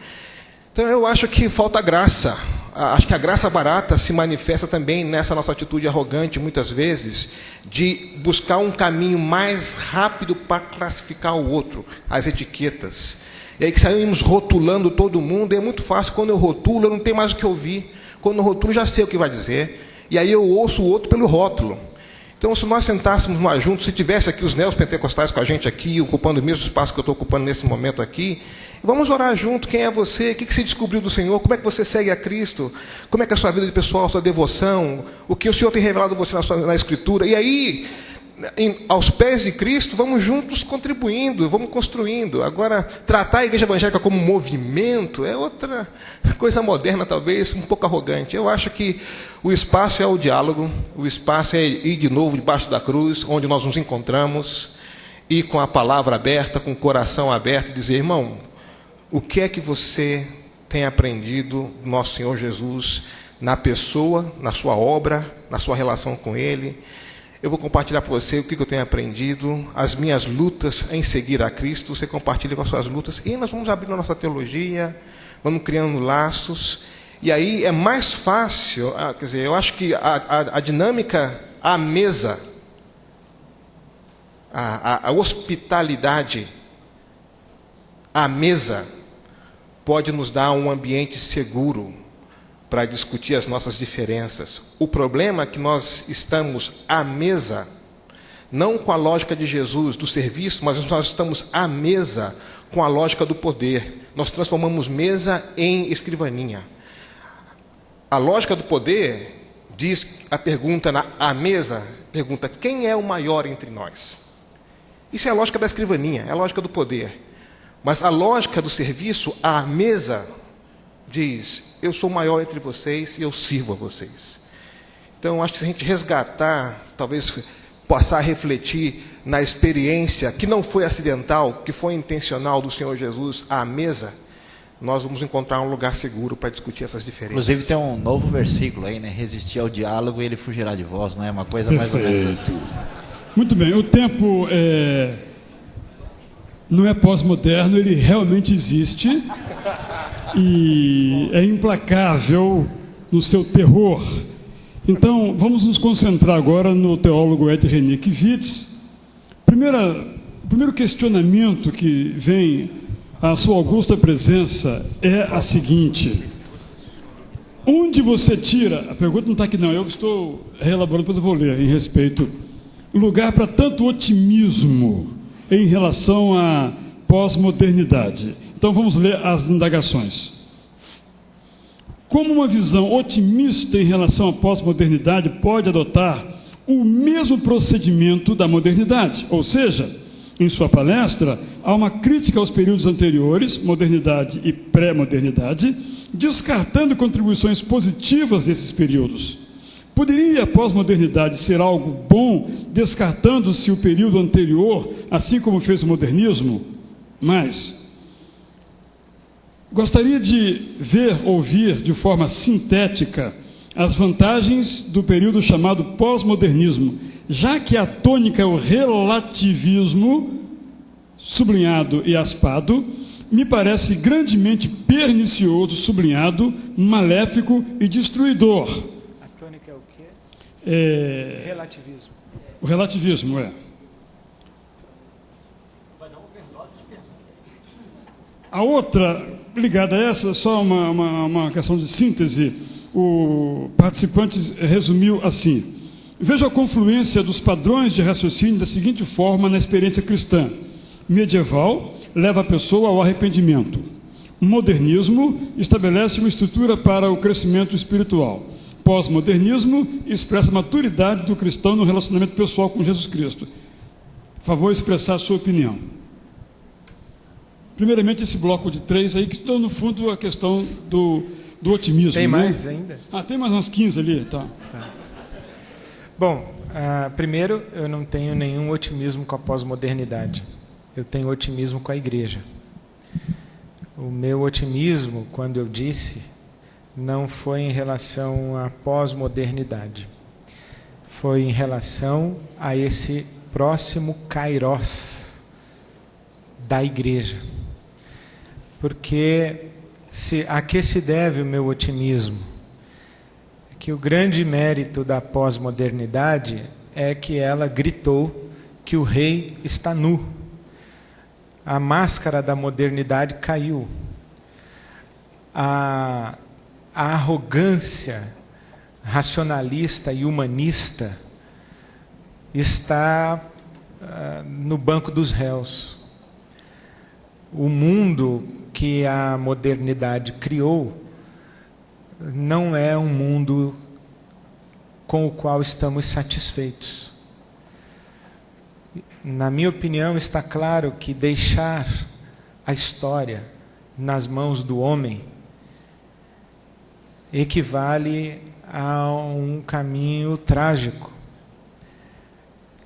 Então, eu acho que falta graça. Acho que a graça barata se manifesta também nessa nossa atitude arrogante, muitas vezes, de buscar um caminho mais rápido para classificar o outro, as etiquetas. E aí que saímos rotulando todo mundo, é muito fácil. Quando eu rotulo, eu não tenho mais o que ouvir. Quando eu rotulo, já sei o que vai dizer. E aí eu ouço o outro pelo rótulo. Então, se nós sentássemos mais juntos, se tivesse aqui os neopentecostais com a gente aqui, ocupando o mesmo espaço que eu estou ocupando nesse momento aqui, vamos orar junto. Quem é você? O que você descobriu do Senhor? Como é que você segue a Cristo? Como é que é a sua vida de pessoal, a sua devoção? O que o Senhor tem revelado a você na Escritura? E aí, aos pés de Cristo, vamos juntos contribuindo, vamos construindo. Agora, tratar a igreja evangélica como movimento é outra coisa moderna, talvez, um pouco arrogante. Eu acho que o espaço é o diálogo, o espaço é ir de novo debaixo da cruz, onde nós nos encontramos, e com a palavra aberta, com o coração aberto, dizer, irmão, o que é que você tem aprendido do nosso Senhor Jesus na pessoa, na sua obra, na sua relação com Ele? Eu vou compartilhar para você o que eu tenho aprendido, as minhas lutas em seguir a Cristo. Você compartilha com as suas lutas. E nós vamos abrindo a nossa teologia, vamos criando laços. E aí é mais fácil, quer dizer, eu acho que a dinâmica, a mesa, a hospitalidade, a mesa, pode nos dar um ambiente seguro para discutir as nossas diferenças. O problema é que nós estamos à mesa, não com a lógica de Jesus, do serviço, mas nós estamos à mesa com a lógica do poder. Nós transformamos mesa em escrivaninha. A lógica do poder diz, a pergunta à mesa, pergunta, quem é o maior entre nós? Isso é a lógica da escrivaninha, é a lógica do poder. Mas a lógica do serviço, à mesa, diz, eu sou maior entre vocês e eu sirvo a vocês. Então, acho que se a gente resgatar, talvez passar a refletir na experiência, que não foi acidental, que foi intencional do Senhor Jesus à mesa, nós vamos encontrar um lugar seguro para discutir essas diferenças. Inclusive tem um novo versículo aí, né? Resistir ao diálogo e ele fugirá de vós, não é? Uma coisa mais ou menos assim. Muito bem, o tempo não é pós-moderno, ele realmente existe e é implacável no seu terror. Então, vamos nos concentrar agora no teólogo Ed Renick-Witz. O primeiro questionamento que vem à sua augusta presença é a seguinte: onde você tira, a pergunta não está aqui não, eu estou reelaborando, depois eu vou ler em respeito, lugar para tanto otimismo em relação à pós-modernidade. Então vamos ler as indagações. Como uma visão otimista em relação à pós-modernidade pode adotar o mesmo procedimento da modernidade? Ou seja, em sua palestra, há uma crítica aos períodos anteriores, modernidade e pré-modernidade, descartando contribuições positivas desses períodos. Poderia a pós-modernidade ser algo bom, descartando-se o período anterior, assim como fez o modernismo? Mas gostaria de ouvir de forma sintética as vantagens do período chamado pós-modernismo, já que a tônica é o relativismo, sublinhado e aspado, me parece grandemente pernicioso, sublinhado, maléfico e destruidor. A tônica é o quê? Relativismo. O relativismo, A outra, ligada a essa, só uma questão de síntese, o participante resumiu assim: veja a confluência dos padrões de raciocínio da seguinte forma na experiência cristã. medieval leva a pessoa ao arrependimento. O modernismo estabelece uma estrutura para o crescimento espiritual. Pós-modernismo expressa a maturidade do cristão no relacionamento pessoal com Jesus Cristo. Por favor, expressar a sua opinião. Primeiramente, esse bloco de 3 aí, que estão no fundo a questão do otimismo. Tem mais, né? ainda? Tem mais umas 15 ali, tá. Bom, primeiro, eu não tenho nenhum otimismo com a pós-modernidade. Eu tenho otimismo com a igreja. O meu otimismo, quando eu disse, não foi em relação à pós-modernidade. Foi em relação a esse próximo kairos da igreja. Porque a que se deve o meu otimismo? Que o grande mérito da pós-modernidade é que ela gritou que o rei está nu. A máscara da modernidade caiu. A arrogância racionalista e humanista está no banco dos réus. O mundo que a modernidade criou não é um mundo com o qual estamos satisfeitos. Na minha opinião, está claro que deixar a história nas mãos do homem equivale a um caminho trágico.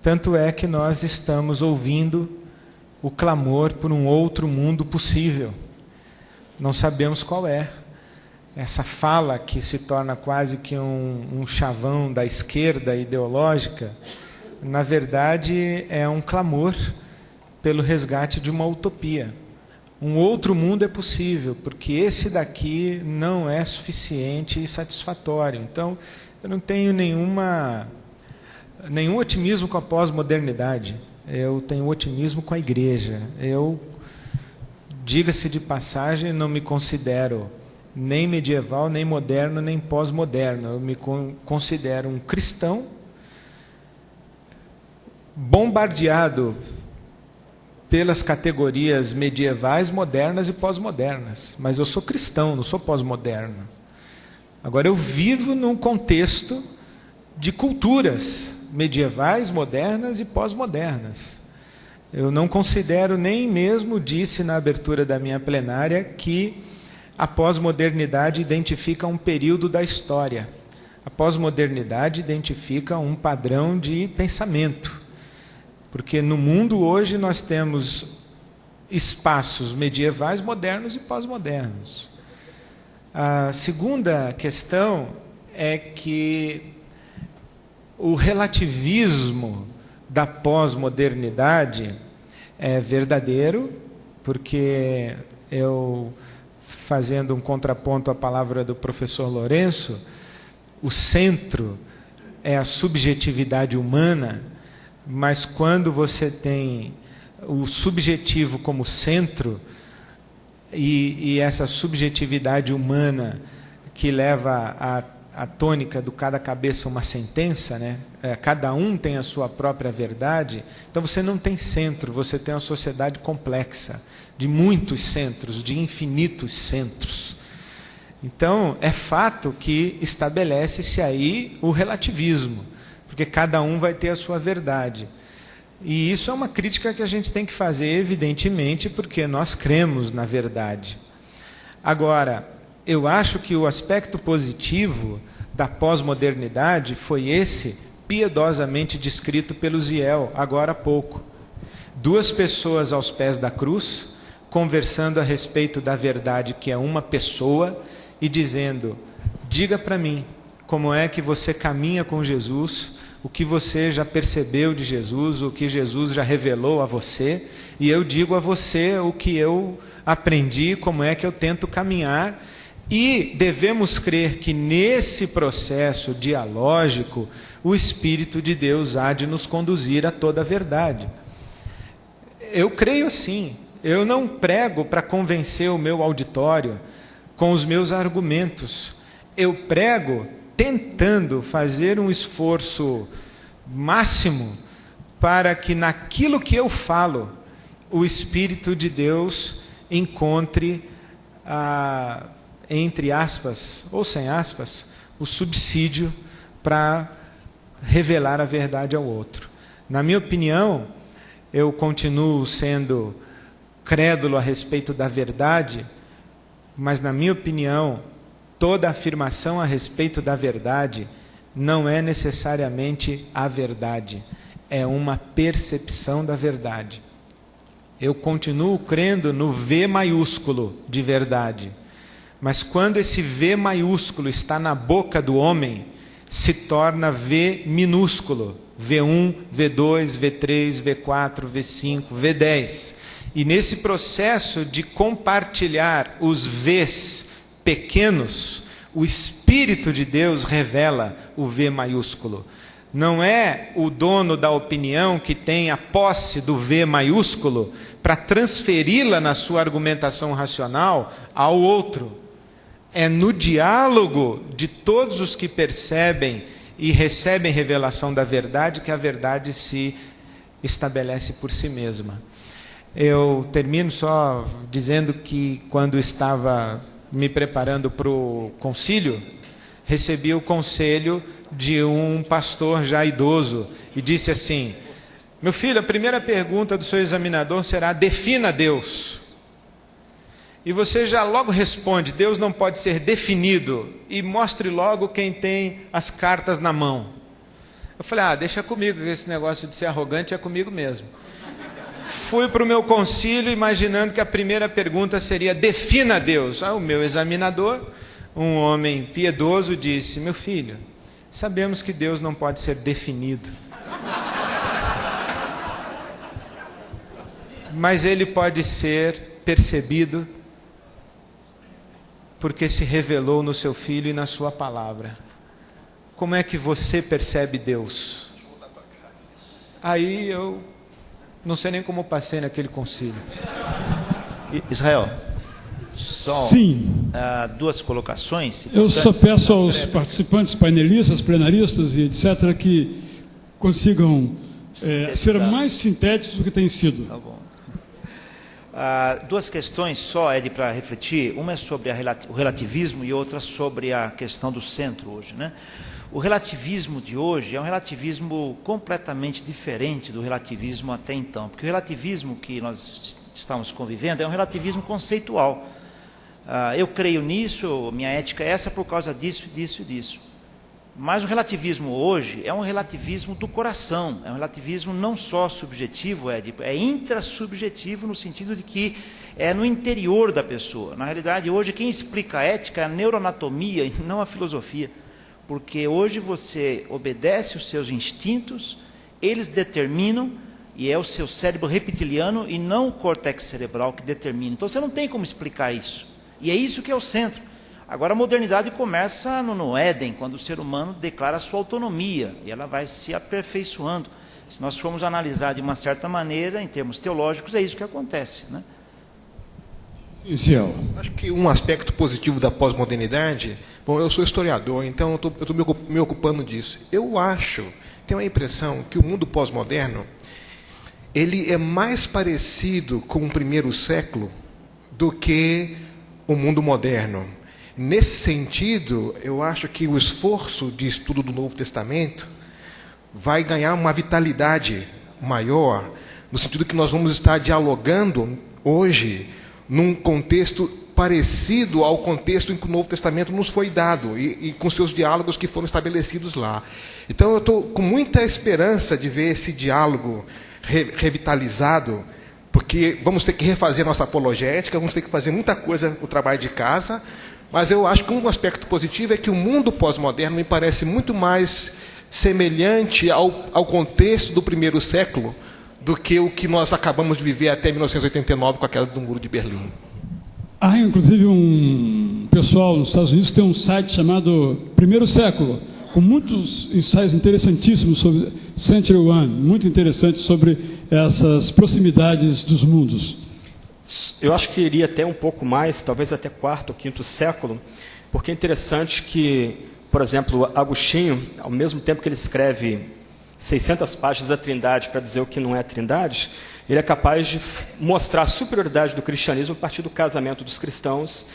Tanto é que nós estamos ouvindo o clamor por um outro mundo possível. Não sabemos qual é. Essa fala que se torna quase que um chavão da esquerda ideológica, na verdade é um clamor pelo resgate de uma utopia. Um outro mundo é possível, porque esse daqui não é suficiente e satisfatório. Então, eu não tenho nenhum otimismo com a pós-modernidade. Eu tenho otimismo com a igreja. Eu, diga-se de passagem, não me considero nem medieval, nem moderno, nem pós-moderno. Eu me considero um cristão bombardeado pelas categorias medievais, modernas e pós-modernas. Mas eu sou cristão, não sou pós-moderno. Agora, eu vivo num contexto de culturas medievais, modernas e pós-modernas. Eu não considero, nem mesmo disse na abertura da minha plenária, que a pós-modernidade identifica um período da história. A pós-modernidade identifica um padrão de pensamento. Porque no mundo hoje nós temos espaços medievais, modernos e pós-modernos. A segunda questão é que o relativismo da pós-modernidade é verdadeiro, porque eu, fazendo um contraponto à palavra do professor Lourenço, o centro é a subjetividade humana, mas quando você tem o subjetivo como centro, e essa subjetividade humana que leva a tônica do cada cabeça uma sentença, né? Cada um tem a sua própria verdade, então você não tem centro, você tem uma sociedade complexa, de muitos centros, de infinitos centros. Então, é fato que estabelece-se aí o relativismo, porque cada um vai ter a sua verdade. E isso é uma crítica que a gente tem que fazer, evidentemente, porque nós cremos na verdade. Agora, eu acho que o aspecto positivo da pós-modernidade foi esse, piedosamente descrito pelo Ziel, agora há pouco. 2 pessoas aos pés da cruz, conversando a respeito da verdade que é uma pessoa, e dizendo, diga para mim, como é que você caminha com Jesus, o que você já percebeu de Jesus, o que Jesus já revelou a você, e eu digo a você o que eu aprendi, como é que eu tento caminhar, e devemos crer que nesse processo dialógico, o Espírito de Deus há de nos conduzir a toda a verdade. Eu creio assim, eu não prego para convencer o meu auditório com os meus argumentos, eu prego tentando fazer um esforço máximo para que naquilo que eu falo o Espírito de Deus encontre, entre aspas ou sem aspas, o subsídio para revelar a verdade ao outro. Na minha opinião, eu continuo sendo crédulo a respeito da verdade, mas na minha opinião, toda afirmação a respeito da verdade não é necessariamente a verdade, é uma percepção da verdade. Eu continuo crendo no V maiúsculo de verdade, mas quando esse V maiúsculo está na boca do homem, se torna V minúsculo, V1, V2, V3, V4, V5, V10. E nesse processo de compartilhar os Vs pequenos, o Espírito de Deus revela o V maiúsculo. Não é o dono da opinião que tem a posse do V maiúsculo para transferi-la na sua argumentação racional ao outro. É no diálogo de todos os que percebem e recebem revelação da verdade que a verdade se estabelece por si mesma. Eu termino só dizendo que quando estava me preparando para o concílio, recebi o conselho de um pastor já idoso e disse assim: meu filho, a primeira pergunta do seu examinador será: defina Deus. E você já logo responde: Deus não pode ser definido, e mostre logo quem tem as cartas na mão. Eu falei: deixa comigo, que esse negócio de ser arrogante é comigo mesmo. Fui para o meu concílio imaginando que a primeira pergunta seria: defina Deus. O meu examinador, um homem piedoso, disse: meu filho, sabemos que Deus não pode ser definido, mas ele pode ser percebido, porque se revelou no seu Filho e na sua palavra. Como é que você percebe Deus? Aí eu não sei nem como passei naquele concílio. Israel, só Sim. Duas colocações. Eu só peço aos participantes, painelistas, plenaristas e etc., que consigam ser mais sintéticos do que tem sido. Tá bom. Duas questões só, Ed, para refletir. Uma é sobre o relativismo e outra sobre a questão do centro hoje, né? O relativismo de hoje é um relativismo completamente diferente do relativismo até então, porque o relativismo que nós estamos convivendo é um relativismo conceitual. Eu creio nisso, minha ética é essa por causa disso, disso e disso. Mas o relativismo hoje é um relativismo do coração, é um relativismo não só subjetivo, é intrasubjetivo, no sentido de que é no interior da pessoa. Na realidade, hoje quem explica a ética é a neuroanatomia e não a filosofia, porque hoje você obedece os seus instintos, eles determinam, e é o seu cérebro reptiliano e não o córtex cerebral que determina. Então você não tem como explicar isso, e é isso que é o centro. Agora a modernidade começa no Éden, quando o ser humano declara a sua autonomia, e ela vai se aperfeiçoando. Se nós formos analisar de uma certa maneira, em termos teológicos, é isso que acontece, né? Acho que um aspecto positivo da pós-modernidade, bom, eu sou historiador, então eu estou me ocupando disso. Eu tenho a impressão que o mundo pós-moderno, ele é mais parecido com o primeiro século do que o mundo moderno. Nesse sentido, eu acho que o esforço de estudo do Novo Testamento vai ganhar uma vitalidade maior, no sentido que nós vamos estar dialogando hoje num contexto parecido ao contexto em que o Novo Testamento nos foi dado e com seus diálogos que foram estabelecidos lá. Então eu estou com muita esperança de ver esse diálogo revitalizado, porque vamos ter que refazer nossa apologética, vamos ter que fazer muita coisa, o trabalho de casa, mas eu acho que um aspecto positivo é que o mundo pós-moderno me parece muito mais semelhante ao contexto do primeiro século do que o que nós acabamos de viver até 1989 com a queda do Muro de Berlim. Há, inclusive, um pessoal nos Estados Unidos que tem um site chamado Primeiro Século, com muitos ensaios interessantíssimos sobre Century One, muito interessantes sobre essas proximidades dos mundos. Eu acho que iria até um pouco mais, talvez até quarto ou quinto século, porque é interessante que, por exemplo, Agostinho, ao mesmo tempo que ele escreve 600 páginas da Trindade para dizer o que não é Trindade, ele é capaz de mostrar a superioridade do cristianismo a partir do casamento dos cristãos.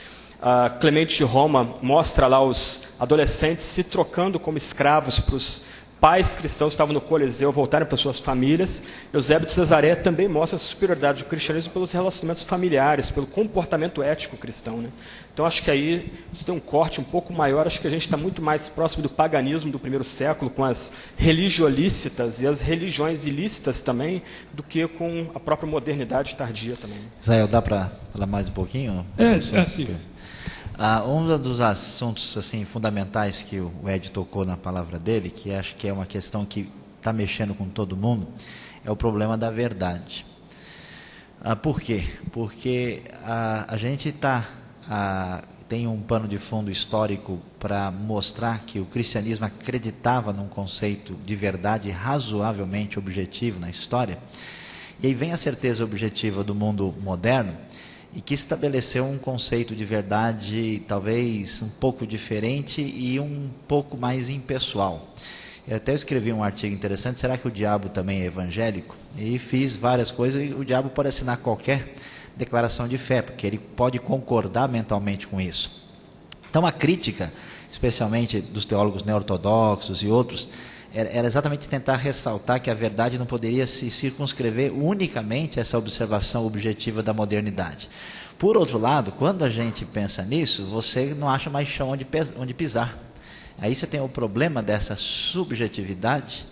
Clemente de Roma mostra lá os adolescentes se trocando como escravos para os pais cristãos que estavam no Coliseu voltarem para suas famílias. Eusébio de Cesareia também mostra a superioridade do cristianismo pelos relacionamentos familiares, pelo comportamento ético cristão, né? Então acho que aí você tem um corte um pouco maior. Acho que a gente está muito mais próximo do paganismo do primeiro século, com as religiolícitas e as religiões ilícitas também, do que com a própria modernidade tardia também. Israel, dá para falar mais um pouquinho? Sim. Um dos assuntos assim fundamentais que o Ed tocou na palavra dele, que acho que é uma questão que está mexendo com todo mundo, é o problema da verdade. Por quê? Porque a gente tem um pano de fundo histórico para mostrar que o cristianismo acreditava num conceito de verdade razoavelmente objetivo na história, e aí vem a certeza objetiva do mundo moderno, e que estabeleceu um conceito de verdade talvez um pouco diferente e um pouco mais impessoal. Eu até escrevi um artigo interessante, será que o diabo também é evangélico? E fiz várias coisas, e o diabo pode assinar qualquer declaração de fé, porque ele pode concordar mentalmente com isso. Então a crítica, especialmente dos teólogos neortodoxos e outros, era exatamente tentar ressaltar que a verdade não poderia se circunscrever unicamente a essa observação objetiva da modernidade. Por outro lado, quando a gente pensa nisso, você não acha mais chão onde pisar. Aí você tem o problema dessa subjetividade,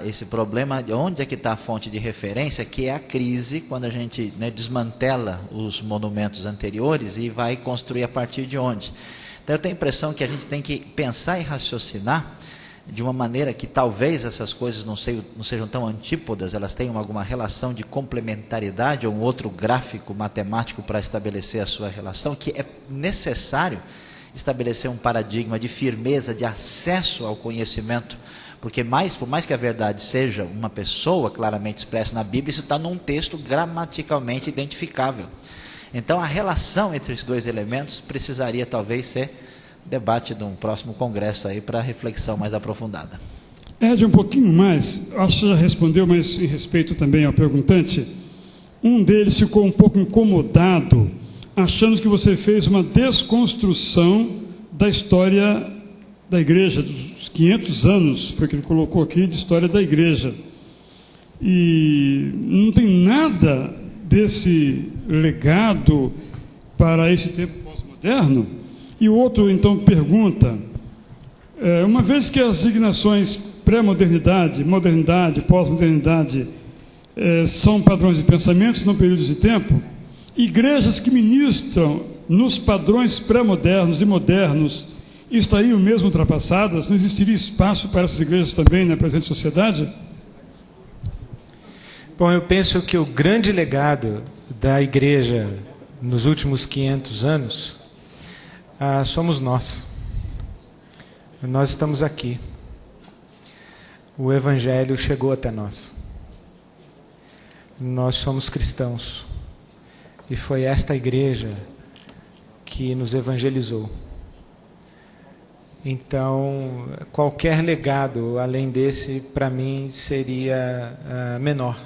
esse problema de onde é que está a fonte de referência, que é a crise, quando a gente desmantela os monumentos anteriores e vai construir a partir de onde. Então eu tenho a impressão que a gente tem que pensar e raciocinar de uma maneira que talvez essas coisas não sejam tão antípodas, elas tenham alguma relação de complementaridade ou um outro gráfico matemático para estabelecer a sua relação, que é necessário estabelecer um paradigma de firmeza, de acesso ao conhecimento, porque por mais que a verdade seja uma pessoa claramente expressa na Bíblia, isso está num texto gramaticalmente identificável. Então a relação entre esses dois elementos precisaria talvez ser debate de um próximo congresso aí para reflexão mais aprofundada. Ed, um pouquinho mais, acho que já respondeu, mas em respeito também ao perguntante, um deles ficou um pouco incomodado, achando que você fez uma desconstrução da história da igreja, dos 500 anos, foi o que ele colocou aqui, de história da igreja. E não tem nada desse legado para esse tempo pós-moderno. E o outro, então, pergunta, uma vez que as dignações pré-modernidade, modernidade, pós-modernidade são padrões de pensamentos, não períodos de tempo, igrejas que ministram nos padrões pré-modernos e modernos estariam mesmo ultrapassadas? Não existiria espaço para essas igrejas também na presente sociedade? Bom, eu penso que o grande legado da igreja nos últimos 500 anos somos nós. Nós estamos aqui. O Evangelho chegou até nós. Nós somos cristãos. E foi esta igreja que nos evangelizou. Então, qualquer legado além desse, para mim, seria menor.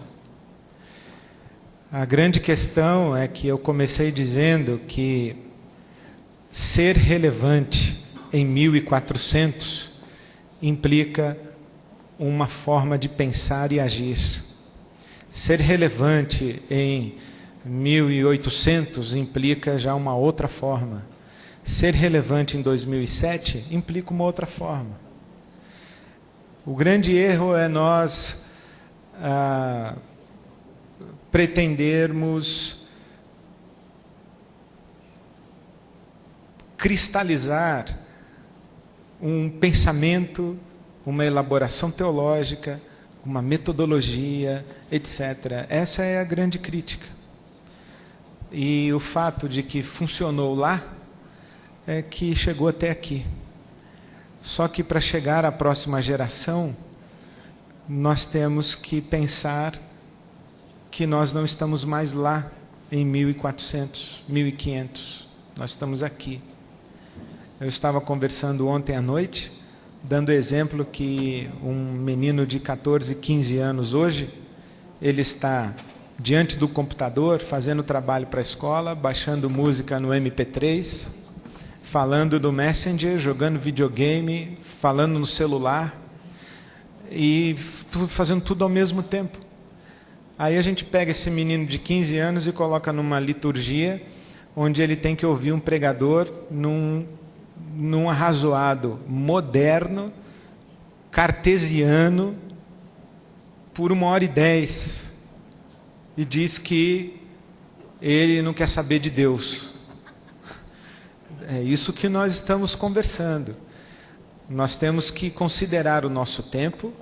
A grande questão é que eu comecei dizendo que ser relevante em 1400 implica uma forma de pensar e agir. Ser relevante em 1800 implica já uma outra forma. Ser relevante em 2007 implica uma outra forma. O grande erro é nós pretendermos cristalizar um pensamento, uma elaboração teológica, uma metodologia, etc. Essa é a grande crítica. E o fato de que funcionou lá é que chegou até aqui. Só que para chegar à próxima geração, nós temos que pensar que nós não estamos mais lá em 1400, 1500. Nós estamos aqui. Eu estava conversando ontem à noite dando exemplo que um menino de 14, 15 anos hoje, ele está diante do computador, fazendo trabalho para a escola, baixando música no MP3, falando do Messenger, jogando videogame, falando no celular e fazendo tudo ao mesmo tempo. Aí a gente pega esse menino de 15 anos e coloca numa liturgia onde ele tem que ouvir um pregador num arrazoado moderno, cartesiano, por 1h10, e diz que ele não quer saber de Deus. É isso que nós estamos conversando. Nós temos que considerar o nosso tempo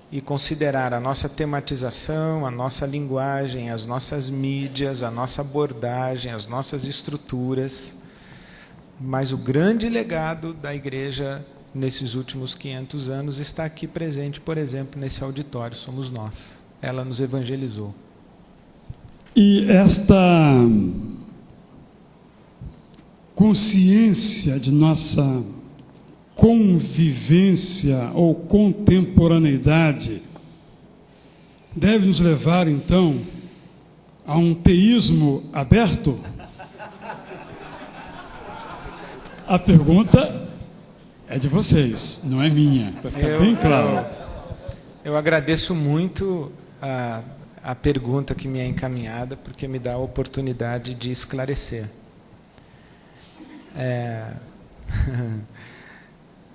e considerar a nossa tematização, a nossa linguagem, as nossas mídias, a nossa abordagem, as nossas estruturas. Mas o grande legado da igreja nesses últimos 500 anos está aqui presente, por exemplo, nesse auditório, somos nós. Ela nos evangelizou. E esta consciência de nossa convivência ou contemporaneidade deve nos levar, então, a um teísmo aberto? A pergunta é de vocês, não é minha, para ficar bem claro. Eu agradeço muito a pergunta que me é encaminhada, porque me dá a oportunidade de esclarecer.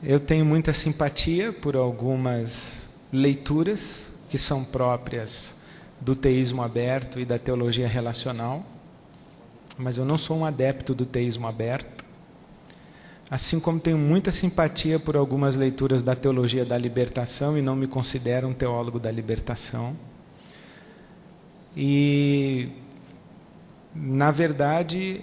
Eu tenho muita simpatia por algumas leituras que são próprias do teísmo aberto e da teologia relacional, mas eu não sou um adepto do teísmo aberto, assim como tenho muita simpatia por algumas leituras da teologia da libertação e não me considero um teólogo da libertação. E, na verdade,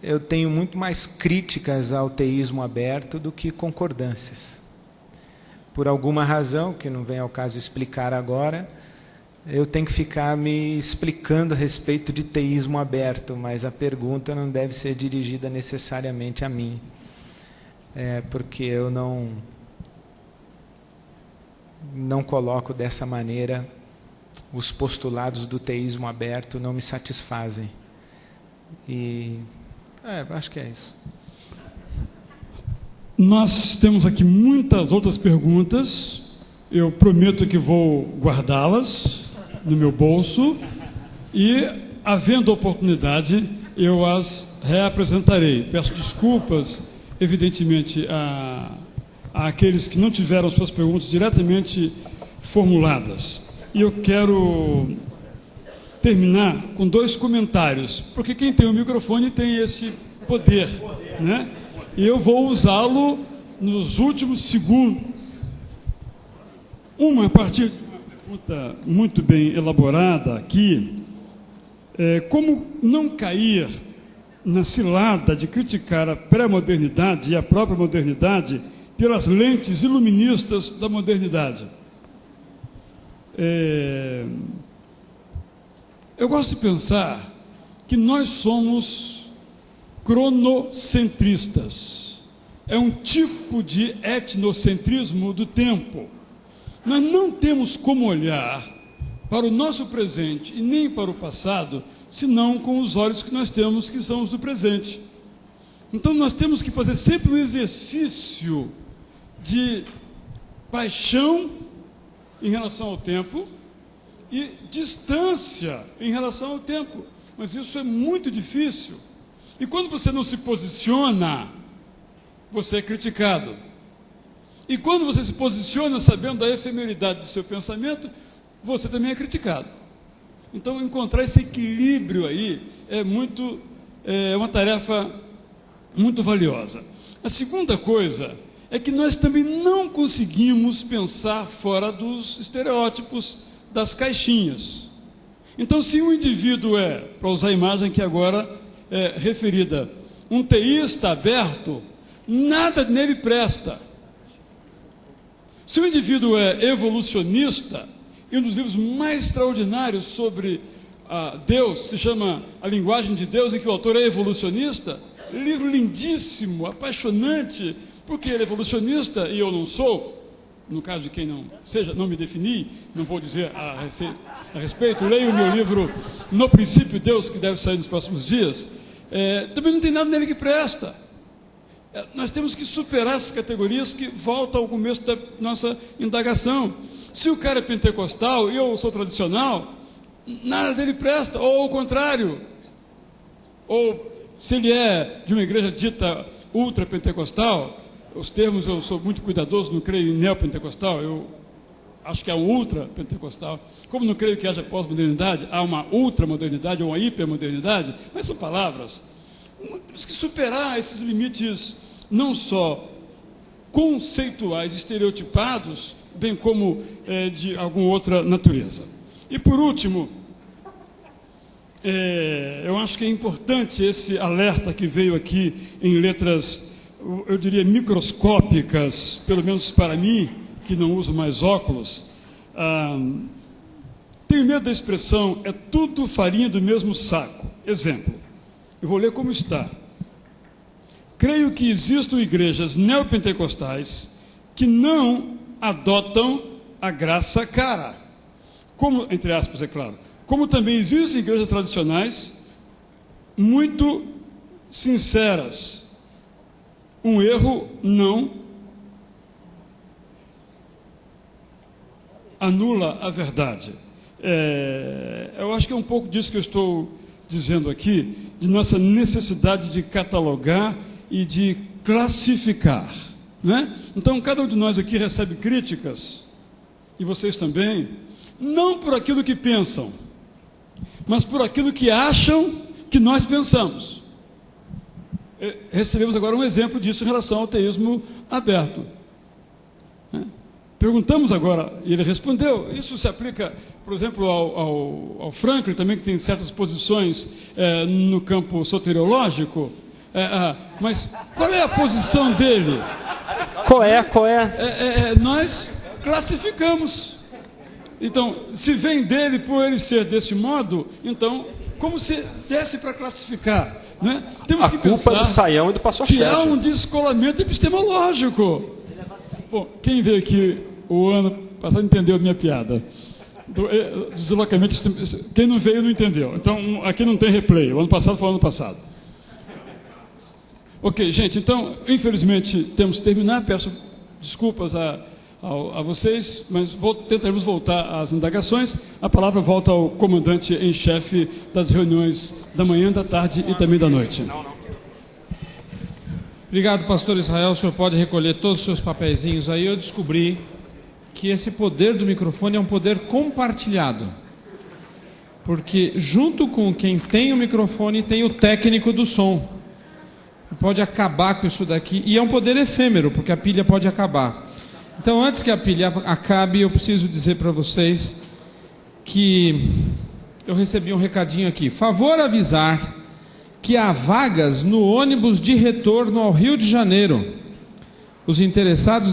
eu tenho muito mais críticas ao teísmo aberto do que concordâncias. Por alguma razão, que não vem ao caso explicar agora, eu tenho que ficar me explicando a respeito de teísmo aberto, mas a pergunta não deve ser dirigida necessariamente a mim, porque eu não coloco dessa maneira. Os postulados do teísmo aberto não me satisfazem. E acho que é isso. Nós temos aqui muitas outras perguntas. Eu prometo que vou guardá-las no meu bolso e, havendo oportunidade, eu as reapresentarei. Peço desculpas, evidentemente, a aqueles que não tiveram suas perguntas diretamente formuladas. E eu quero terminar com 2 comentários, porque quem tem o microfone tem esse poder, né? E eu vou usá-lo nos últimos segundos. A partir de uma pergunta muito bem elaborada aqui, como não cair na cilada de criticar a pré-modernidade e a própria modernidade pelas lentes iluministas da modernidade? Eu gosto de pensar que nós somos cronocentristas. É um tipo de etnocentrismo do tempo. Nós não temos como olhar para o nosso presente e nem para o passado, senão com os olhos que nós temos, que são os do presente. Então nós temos que fazer sempre um exercício de paixão em relação ao tempo e distância em relação ao tempo. Mas isso é muito difícil. E quando você não se posiciona, você é criticado. E quando você se posiciona sabendo da efemeridade do seu pensamento, você também é criticado. Então, encontrar esse equilíbrio aí é uma tarefa muito valiosa. A segunda coisa é que nós também não conseguimos pensar fora dos estereótipos, das caixinhas. Então, se um indivíduo para usar a imagem que agora é referida, um teísta aberto, nada nele presta. Se o indivíduo é evolucionista, e um dos livros mais extraordinários sobre Deus se chama A Linguagem de Deus, em que o autor é evolucionista, livro lindíssimo, apaixonante, porque ele é evolucionista e eu não sou, no caso de quem não seja, não me defini, não vou dizer a respeito, leio o meu livro No Princípio Deus, que deve sair nos próximos dias, também não tem nada nele que presta. Nós temos que superar essas categorias que voltam ao começo da nossa indagação. Se o cara é pentecostal e eu sou tradicional, nada dele presta, ou ao contrário. Ou se ele é de uma igreja dita ultrapentecostal, os termos eu sou muito cuidadoso, não creio em neopentecostal, eu acho que é um ultrapentecostal. Como não creio que haja pós-modernidade, há uma ultramodernidade ou uma hipermodernidade, mas são palavras. Temos que superar esses limites não só conceituais, estereotipados, bem como de alguma outra natureza. E por último, eu acho que é importante esse alerta que veio aqui em letras, eu diria, microscópicas, pelo menos para mim, que não uso mais óculos. Tenho medo da expressão, é tudo farinha do mesmo saco. Exemplo, eu vou ler como está. Creio que existam igrejas neopentecostais que não adotam a graça cara, como, entre aspas, é claro, como também existem igrejas tradicionais muito sinceras. Um erro não anula a verdade. Eu acho que é um pouco disso que eu estou dizendo aqui, de nossa necessidade de catalogar e de classificar, né? Então, cada um de nós aqui recebe críticas, e vocês também, não por aquilo que pensam, mas por aquilo que acham que nós pensamos. Recebemos agora um exemplo disso em relação ao teísmo aberto. Perguntamos agora, e ele respondeu. Isso se aplica, por exemplo, ao Franklin, também, que tem certas posições no campo soteriológico. Mas qual é a posição dele? Qual é? Nós classificamos. Então, se vem dele por ele ser desse modo, então, como se desse para classificar? Né? Temos que pensar do Saião e do Pastor que Sérgio. há um descolamento epistemológico. Bom, quem veio aqui o ano passado entendeu a minha piada. Do deslocamento, quem não veio não entendeu. Então, aqui não tem replay. O ano passado foi o ano passado. Ok, gente, então, infelizmente, temos que terminar. Peço desculpas a vocês, mas tentaremos voltar às indagações. A palavra volta ao comandante em chefe das reuniões da manhã, da tarde e também da noite. Obrigado, pastor Israel. O senhor pode recolher todos os seus papeizinhos aí. Eu descobri que esse poder do microfone é um poder compartilhado. Porque junto com quem tem o microfone tem o técnico do som. Pode acabar com isso daqui. E é um poder efêmero, porque a pilha pode acabar. Então, antes que a pilha acabe, eu preciso dizer para vocês que eu recebi um recadinho aqui. Favor avisar que há vagas no ônibus de retorno ao Rio de Janeiro. Os interessados